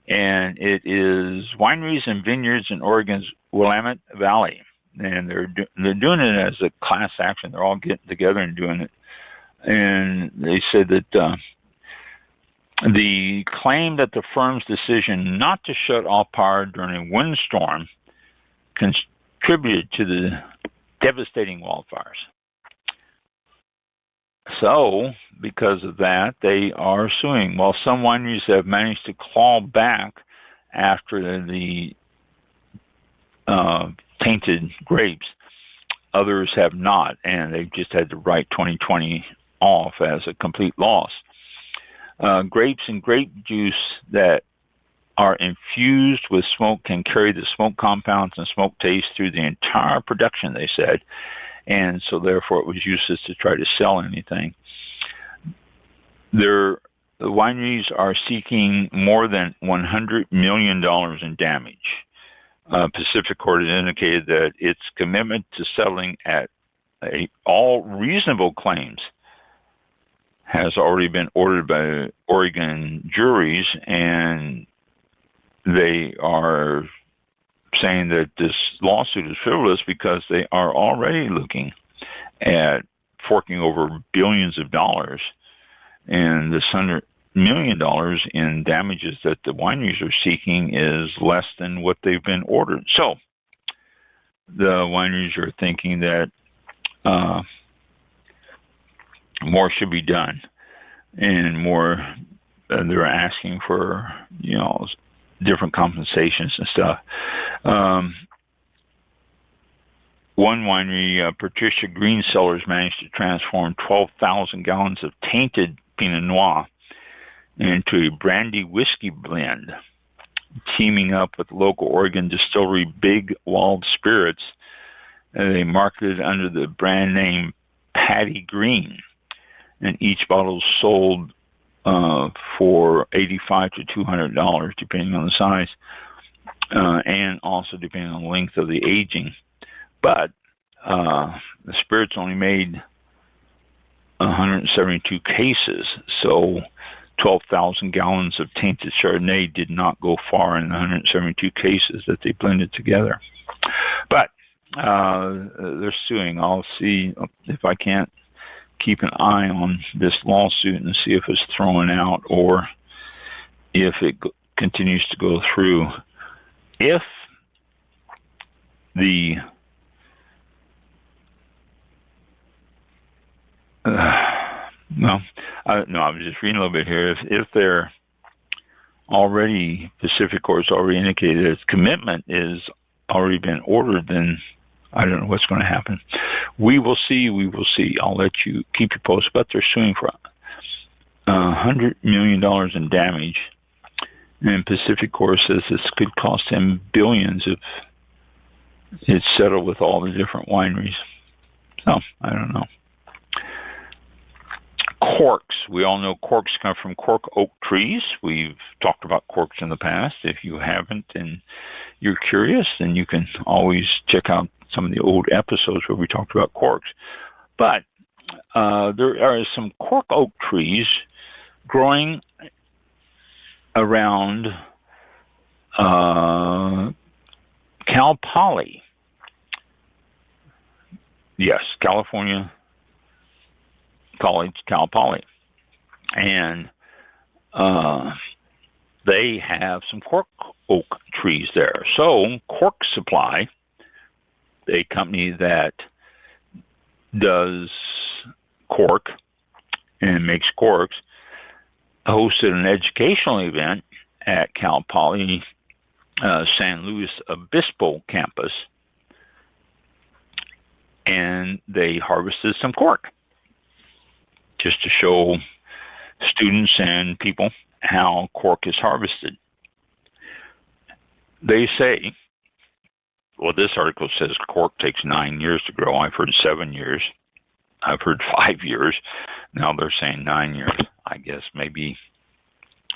and it is wineries and vineyards in Oregon's Willamette Valley. And they're doing it as a class action. They're all getting together and doing it. And they said that the claim that the firm's decision not to shut off power during a windstorm contributed to the devastating wildfires. So, because of that, they are suing. While some wineries have managed to claw back after the tainted grapes, others have not, and they've just had to write 2020 off as a complete loss. Grapes and grape juice that are infused with smoke can carry the smoke compounds and smoke taste through the entire production, they said, and so therefore it was useless to try to sell anything. The wineries are seeking more than $100 million in damage. Pacific Core has indicated that its commitment to settling at all reasonable claims has already been ordered by Oregon juries, and they are saying that this lawsuit is frivolous because they are already looking at forking over billions of dollars, and this $100 million in damages that the wineries are seeking is less than what they've been ordered. So the wineries are thinking that more should be done, and more they're asking for different compensations and stuff. One winery, Patricia Green Cellars, managed to transform 12,000 gallons of tainted Pinot Noir into a brandy whiskey blend, teaming up with local Oregon distillery Big Wild Spirits. They marketed under the brand name Patty Green, and each bottle sold for $85 to $200, depending on the size, and also depending on the length of the aging. But the spirits only made 172 cases, so 12,000 gallons of tainted Chardonnay did not go far in the 172 cases that they blended together. But they're suing. I'll see if I can't keep an eye on this lawsuit and see if it's thrown out or if it continues to go through. If the no, I was just reading a little bit here. If they're already, Pacific Court's already indicated its commitment is already been ordered, then I don't know what's going to happen. We will see. I'll let you keep you posted. But they're suing for $100 million in damage. And Pacific Court says this could cost them billions if it's settled with all the different wineries. So, I don't know. Corks. We all know corks come from cork oak trees. We've talked about corks in the past. If you haven't and you're curious, then you can always check out some of the old episodes where we talked about corks. But there are some cork oak trees growing around Cal Poly. Yes, California College, Cal Poly. And they have some cork oak trees there. So Cork Supply, a company that does cork and makes corks, hosted an educational event at Cal Poly San Luis Obispo campus, and they harvested some cork just to show students and people how cork is harvested. They say, well, this article says cork takes 9 years to grow. I've heard 7 years. I've heard 5 years. Now they're saying 9 years. I guess maybe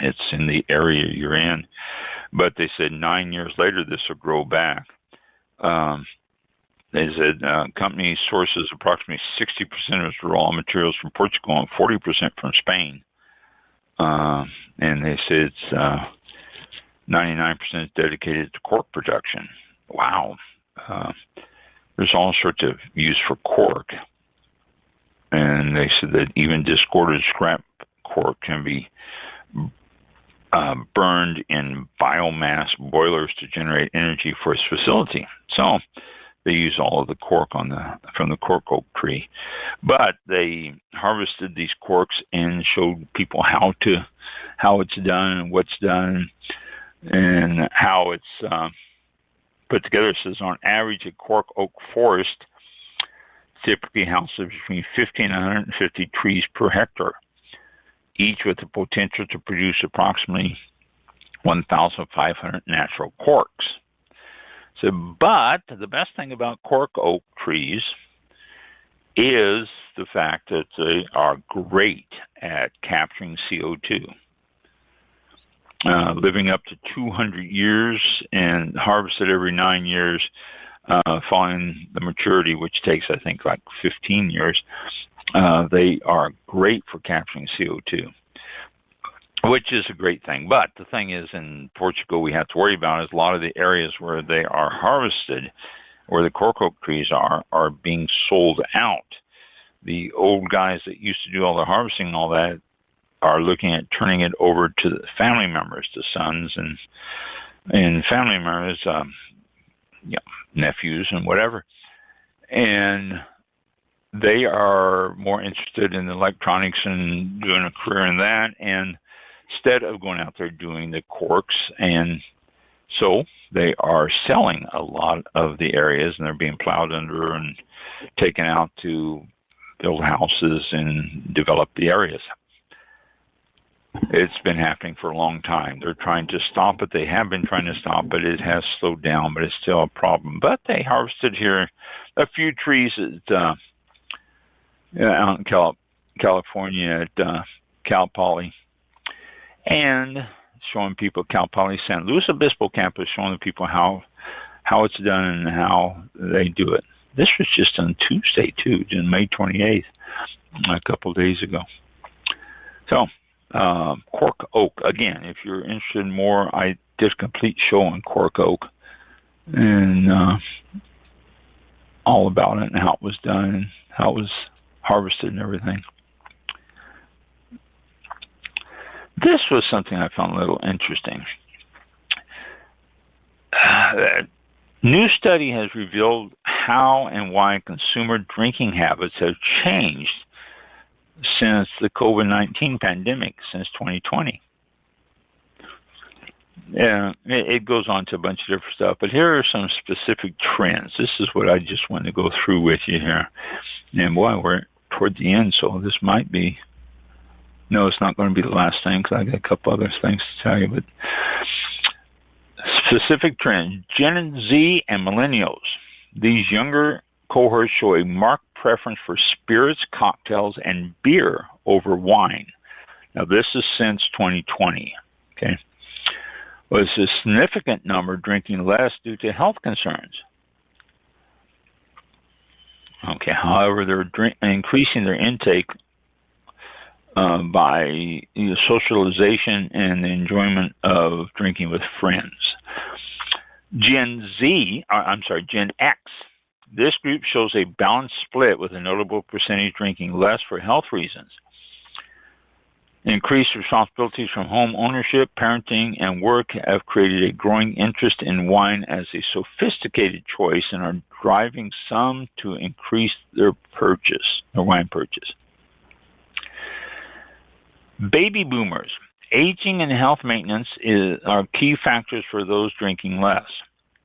it's in the area you're in. But they said 9 years later, this will grow back. They said company sources approximately 60% of its raw materials from Portugal and 40% from Spain. And they said it's 99% is dedicated to cork production. Wow. There's all sorts of use for cork. And they said that even discarded scrap cork can be burned in biomass boilers to generate energy for its facility. So they use all of the cork from the cork oak tree. But they harvested these corks and showed people how it's done and what's done and how it's put together. It says on average a cork oak forest typically houses between 50 and 150 trees per hectare, each with the potential to produce approximately 1,500 natural corks. So, but the best thing about cork oak trees is the fact that they are great at capturing CO2. Living up to 200 years and harvested every 9 years, following the maturity, which takes, I think, like 15 years, they are great for capturing CO2, which is a great thing. But the thing is, in Portugal, we have to worry about is a lot of the areas where they are harvested, where the cork oak trees are being sold out. The old guys that used to do all the harvesting and all that are looking at turning it over to the family members, to sons and family members, nephews and whatever. And they are more interested in electronics and doing a career in that, and instead of going out there doing the corks. And so they are selling a lot of the areas, and they're being plowed under and taken out to build houses and develop the areas. It's been happening for a long time. They're trying to stop it. They have been trying to stop it. It has slowed down, but it's still a problem. But they harvested here a few trees at, out in California at Cal Poly, and showing people Cal Poly San Luis Obispo campus, showing the people how it's done and how they do it. This was just on Tuesday, too, May 28th, a couple of days ago. So Cork oak. Again, if you're interested in more, I did a complete show on cork oak and all about it and how it was done and how it was harvested and everything. This was something I found a little interesting. A new study has revealed how and why consumer drinking habits have changed since the COVID-19 pandemic, since 2020. Yeah, it goes on to a bunch of different stuff, but here are some specific trends. This is what I just wanted to go through with you here. And boy, we're toward the end, so this might be, no, it's not going to be the last thing because I got a couple other things to tell you, but specific trends. Gen Z and millennials. These younger cohorts show a marked preference for spirits, cocktails, and beer over wine. Now, this is since 2020, okay? Was a significant number drinking less due to health concerns. Okay, however, they're increasing their intake by socialization and the enjoyment of drinking with friends. Gen X. This group shows a balanced split with a notable percentage drinking less for health reasons. Increased responsibilities from home ownership, parenting, and work have created a growing interest in wine as a sophisticated choice and are driving some to increase their wine purchase. Baby boomers. Aging and health maintenance are key factors for those drinking less.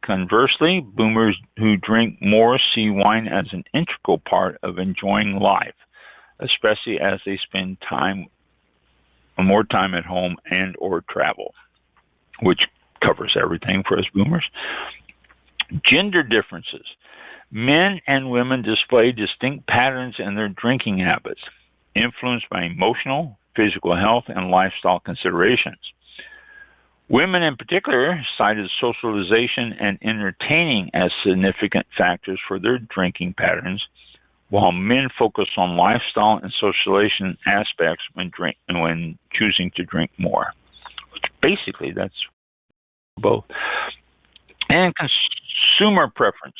Conversely, boomers who drink more see wine as an integral part of enjoying life, especially as they spend more time at home and or travel, which covers everything for us boomers. Gender differences. Men and women display distinct patterns in their drinking habits, influenced by emotional, physical health, and lifestyle considerations. Women in particular cited socialization and entertaining as significant factors for their drinking patterns, while men focus on lifestyle and socialization aspects when choosing to drink more. Which basically, that's both. And consumer preference.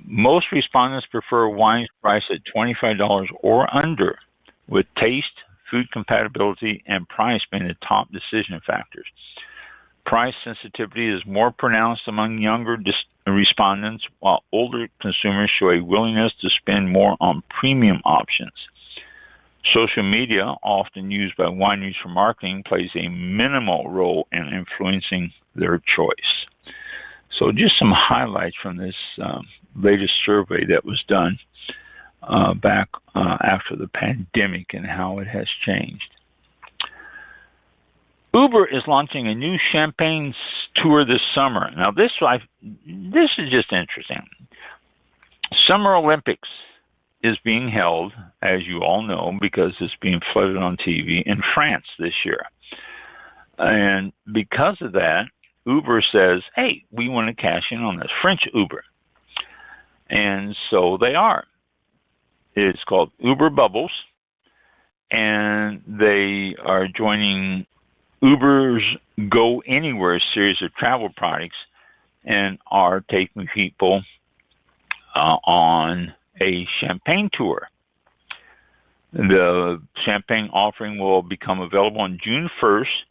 Most respondents prefer wines priced at $25 or under, with taste, food compatibility, and price being the top decision factors. Price sensitivity is more pronounced among younger respondents, while older consumers show a willingness to spend more on premium options. Social media, often used by wineries for marketing, plays a minimal role in influencing their choice. So just some highlights from this latest survey that was done back after the pandemic and how it has changed. Uber is launching a new Champagne tour this summer. Now, this is just interesting. Summer Olympics is being held, as you all know, because it's being flooded on TV in France this year. And because of that, Uber says, hey, we want to cash in on this. French Uber. And so they are. It's called Uber Bubbles, and they are joining Uber's Go Anywhere series of travel products and are taking people on a champagne tour. The champagne offering will become available on June 1st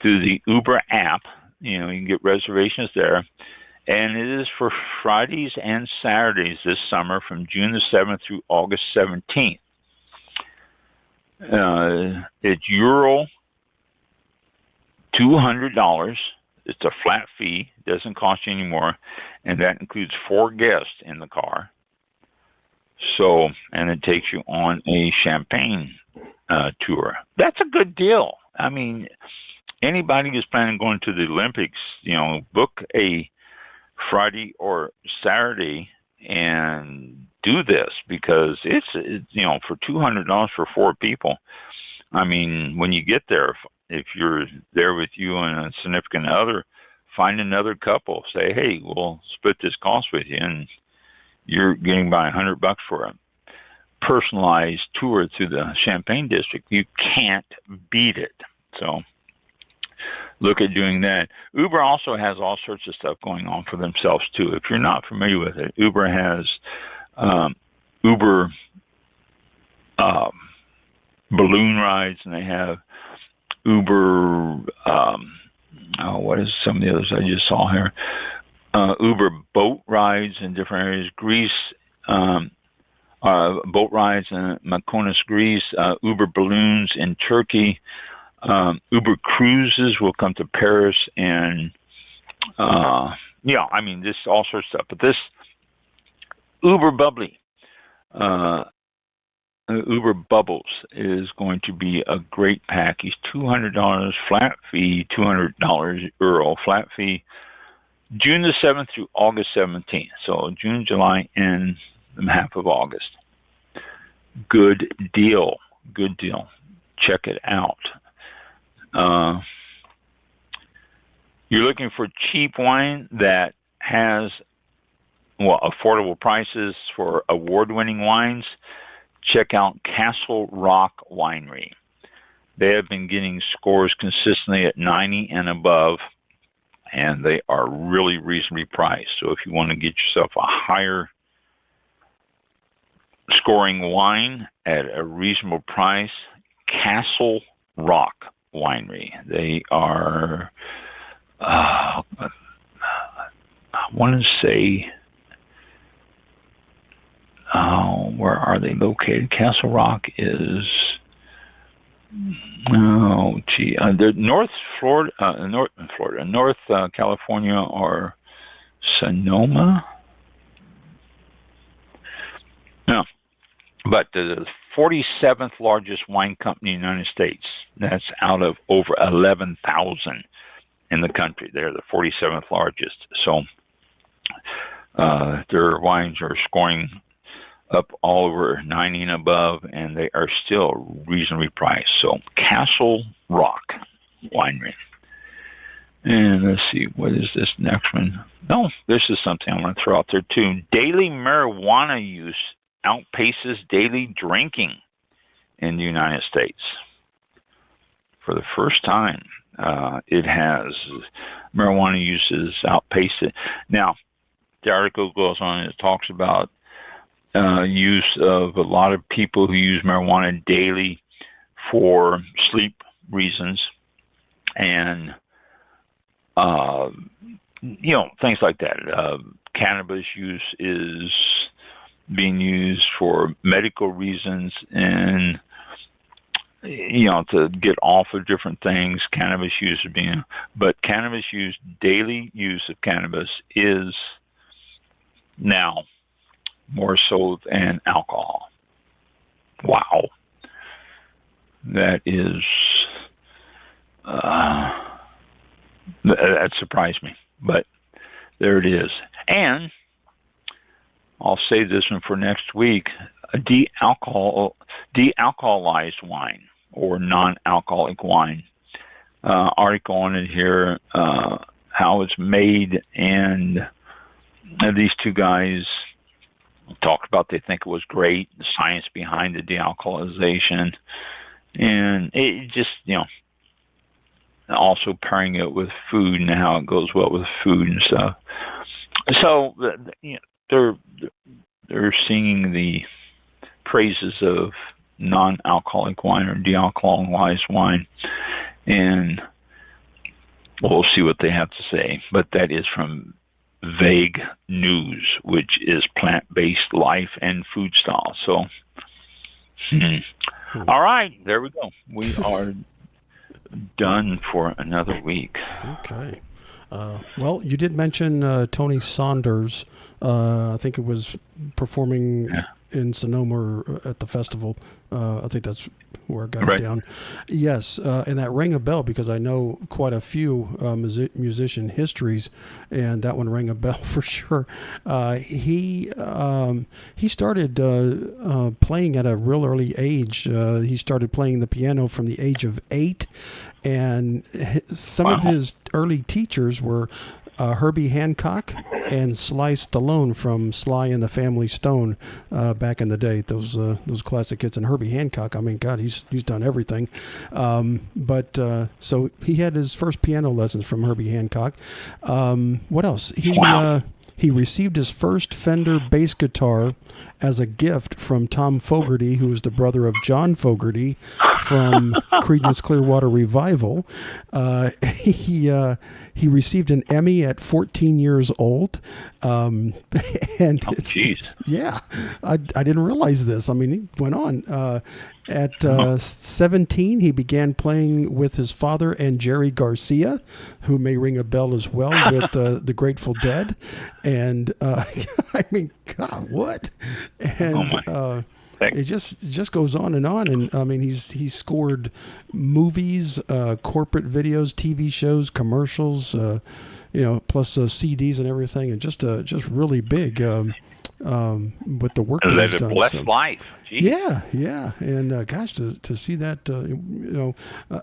through the Uber app. You can get reservations there. And it is for Fridays and Saturdays this summer from June the 7th through August 17th. It's Euro $200. It's a flat fee. Doesn't cost you any more. And that includes 4 guests in the car. So, and it takes you on a champagne tour. That's a good deal. I mean, anybody who's planning on going to the Olympics, book a Friday or Saturday and do this, because it's for $200 for 4 people. I mean, when you get there, if you're there with you and a significant other, find another couple. Say, hey, we'll split this cost with you, and you're getting by $100 for it. personalized tour through the Champagne district, you can't beat it. So look at doing that. Uber also has all sorts of stuff going on for themselves too. If you're not familiar with it, Uber has Uber balloon rides, and they have Uber. What is some of the others I just saw here? Uber boat rides in different areas. Greece. Boat rides in Mykonos, Greece, Uber balloons in Turkey, Uber cruises will come to Paris, and this all sorts of stuff. But this Uber Bubbly, Uber Bubbles is going to be a great package. $200 flat fee, €200 flat fee, June the 7th through August 17th. So June, July, and half of August. Good deal. Good deal. Check it out. You're looking for cheap wine that has affordable prices for award-winning wines. Check out Castle Rock Winery. They have been getting scores consistently at 90 and above, and they are really reasonably priced. So if you want to get yourself a higher scoring wine at a reasonable price, Castle Rock Winery. They are, I want to say, where are they located? Castle Rock is, they're North California or Sonoma. No, but the 47th largest wine company in the United States. That's out of over 11,000 in the country. They're the 47th largest. So their wines are scoring up all over 90 and above, and they are still reasonably priced. So Castle Rock Winery. And let's see, what is this next one? No, this is something I want to throw out there too. Daily marijuana use outpaces daily drinking in the United States. For the first time, it has marijuana uses outpaced it. Now, the article goes on and it talks about use of a lot of people who use marijuana daily for sleep reasons and things like that. Cannabis use is being used for medical reasons and to get off of different things. Cannabis use is but cannabis use, daily use of cannabis is now more so than alcohol. Wow. That is that surprised me, but there it is. And I'll save this one for next week. A de-alcoholized wine or non-alcoholic wine. Article on it here, how it's made, and these two guys talked about they think it was great, the science behind the de-alcoholization, and it just, also pairing it with food and how it goes well with food and stuff. So, they're singing the praises of non-alcoholic wine or de-alcoholized wine, and we'll see what they have to say. But that is from Vague News, which is plant-based life and food style. So, all right, there we go. We are done for another week. Okay. Well, you did mention Tony Saunders. I think it was performing in Sonoma at the festival. I think that's where I got it down. Yes, and that rang a bell because I know quite a few musician histories, and that one rang a bell for sure. He started playing at a real early age. He started playing the piano from the age of 8, and some of his early teachers were Herbie Hancock and Sly Stallone from Sly and the Family Stone back in the day. Those classic hits. And Herbie Hancock, I mean, God, he's done everything. So he had his first piano lessons from Herbie Hancock. What else? He received his first Fender bass guitar as a gift from Tom Fogerty, who was the brother of John Fogerty from Creedence Clearwater Revival. He received an Emmy at 14 years old. And yeah, I didn't realize this. I mean, he went on. At 17, he began playing with his father and Jerry Garcia, who may ring a bell as well, with the Grateful Dead. And I mean, God, what? And it just goes on. And I mean, he's scored movies, corporate videos, TV shows, commercials, plus CDs and everything, and just really big. With the work that he's done. Blessed life. Jeez. Yeah, and gosh, to see that,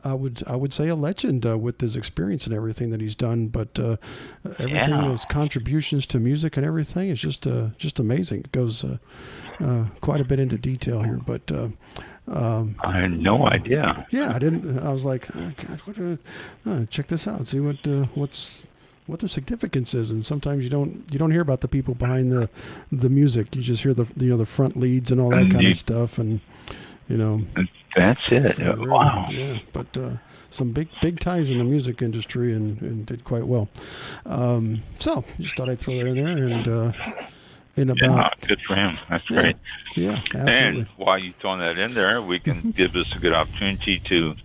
I would say a legend with his experience and everything that he's done. But everything, his contributions to music and everything is just amazing. It goes quite a bit into detail here, but. I had no idea. Yeah, I didn't. I was like, oh, God, check this out. See what the significance is. And sometimes you don't hear about the people behind the music. You just hear the front leads and all that kind of stuff. And that's it. Wow. Yeah, but some big ties in the music industry and did quite well. So just thought I'd throw that in there and. Good for him. That's great. Yeah, absolutely. And while you're throwing that in there, we can give this a good opportunity to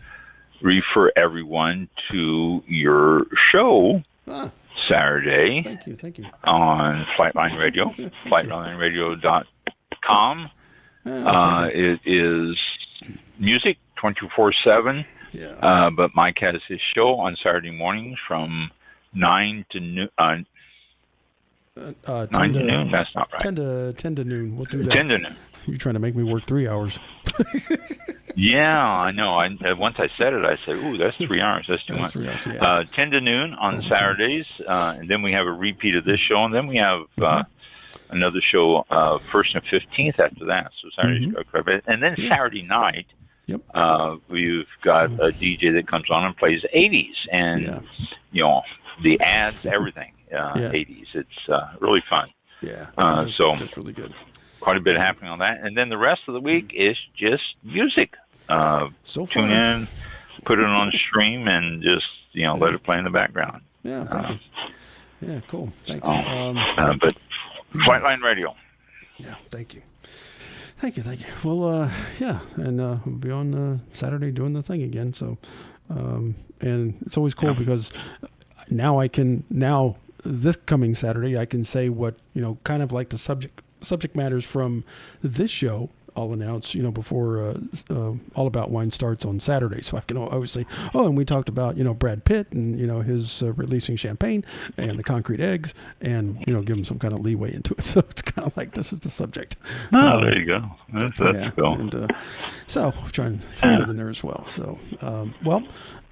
refer everyone to your show Saturday. Thank you. On Flightline Radio, flightlineradio.com. It is music 24/7. Yeah. But Mike has his show on Saturday mornings from 9 to noon. 9 to noon? That's not right. 10 to noon. We'll do that. 10 to noon. You're trying to make me work 3 hours. Yeah, I know. Once I said it, I said, ooh, that's 3 hours. That's too much. 3 hours, yeah. 10 to noon on Saturdays. And then we have a repeat of this show. And then we have another show 1st and 15th after that. So Saturdays. And then Saturday night, we've got a DJ that comes on and plays 80s. And, the ads, everything. 80s. It's really fun. Yeah. That's really good. Quite a bit happening on that. And then the rest of the week is just music. Tune in, put it on stream, and just, let it play in the background. Yeah, thank you. Yeah, cool. Thanks. But Flightline Radio. Yeah, thank you. Thank you. Well, and we'll be on Saturday doing the thing again. So, and it's always cool because now this coming Saturday, I can say what, kind of like the subject matters from this show, I'll announce, before All About Wine starts on Saturday. So I can always say, and we talked about, Brad Pitt and, his releasing champagne and the concrete eggs and, give him some kind of leeway into it. So it's kind of like, this is the subject. Oh, there you go. That's cool. And so I'm trying to throw it in there as well. So,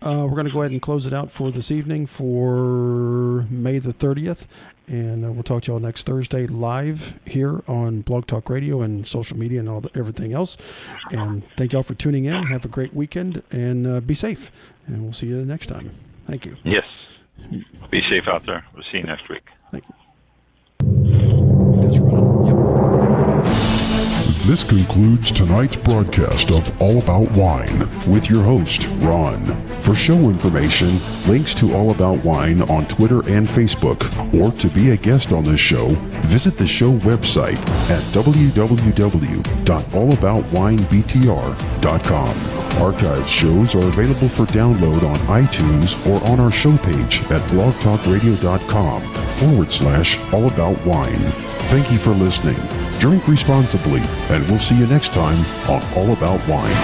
we're going to go ahead and close it out for this evening for May the 30th. And we'll talk to y'all next Thursday live here on Blog Talk Radio and social media and everything else. And thank y'all for tuning in. Have a great weekend and be safe. And we'll see you next time. Thank you. Yes. Be safe out there. We'll see you next week. Thank you. That's running. Yep. This concludes tonight's broadcast of All About Wine with your host, Ron. For show information, links to All About Wine on Twitter and Facebook, or to be a guest on this show, visit the show website at www.allaboutwinebtr.com. Archived shows are available for download on iTunes or on our show page at blogtalkradio.com/allaboutwine. Thank you for listening. Drink responsibly, and we'll see you next time on All About Wine.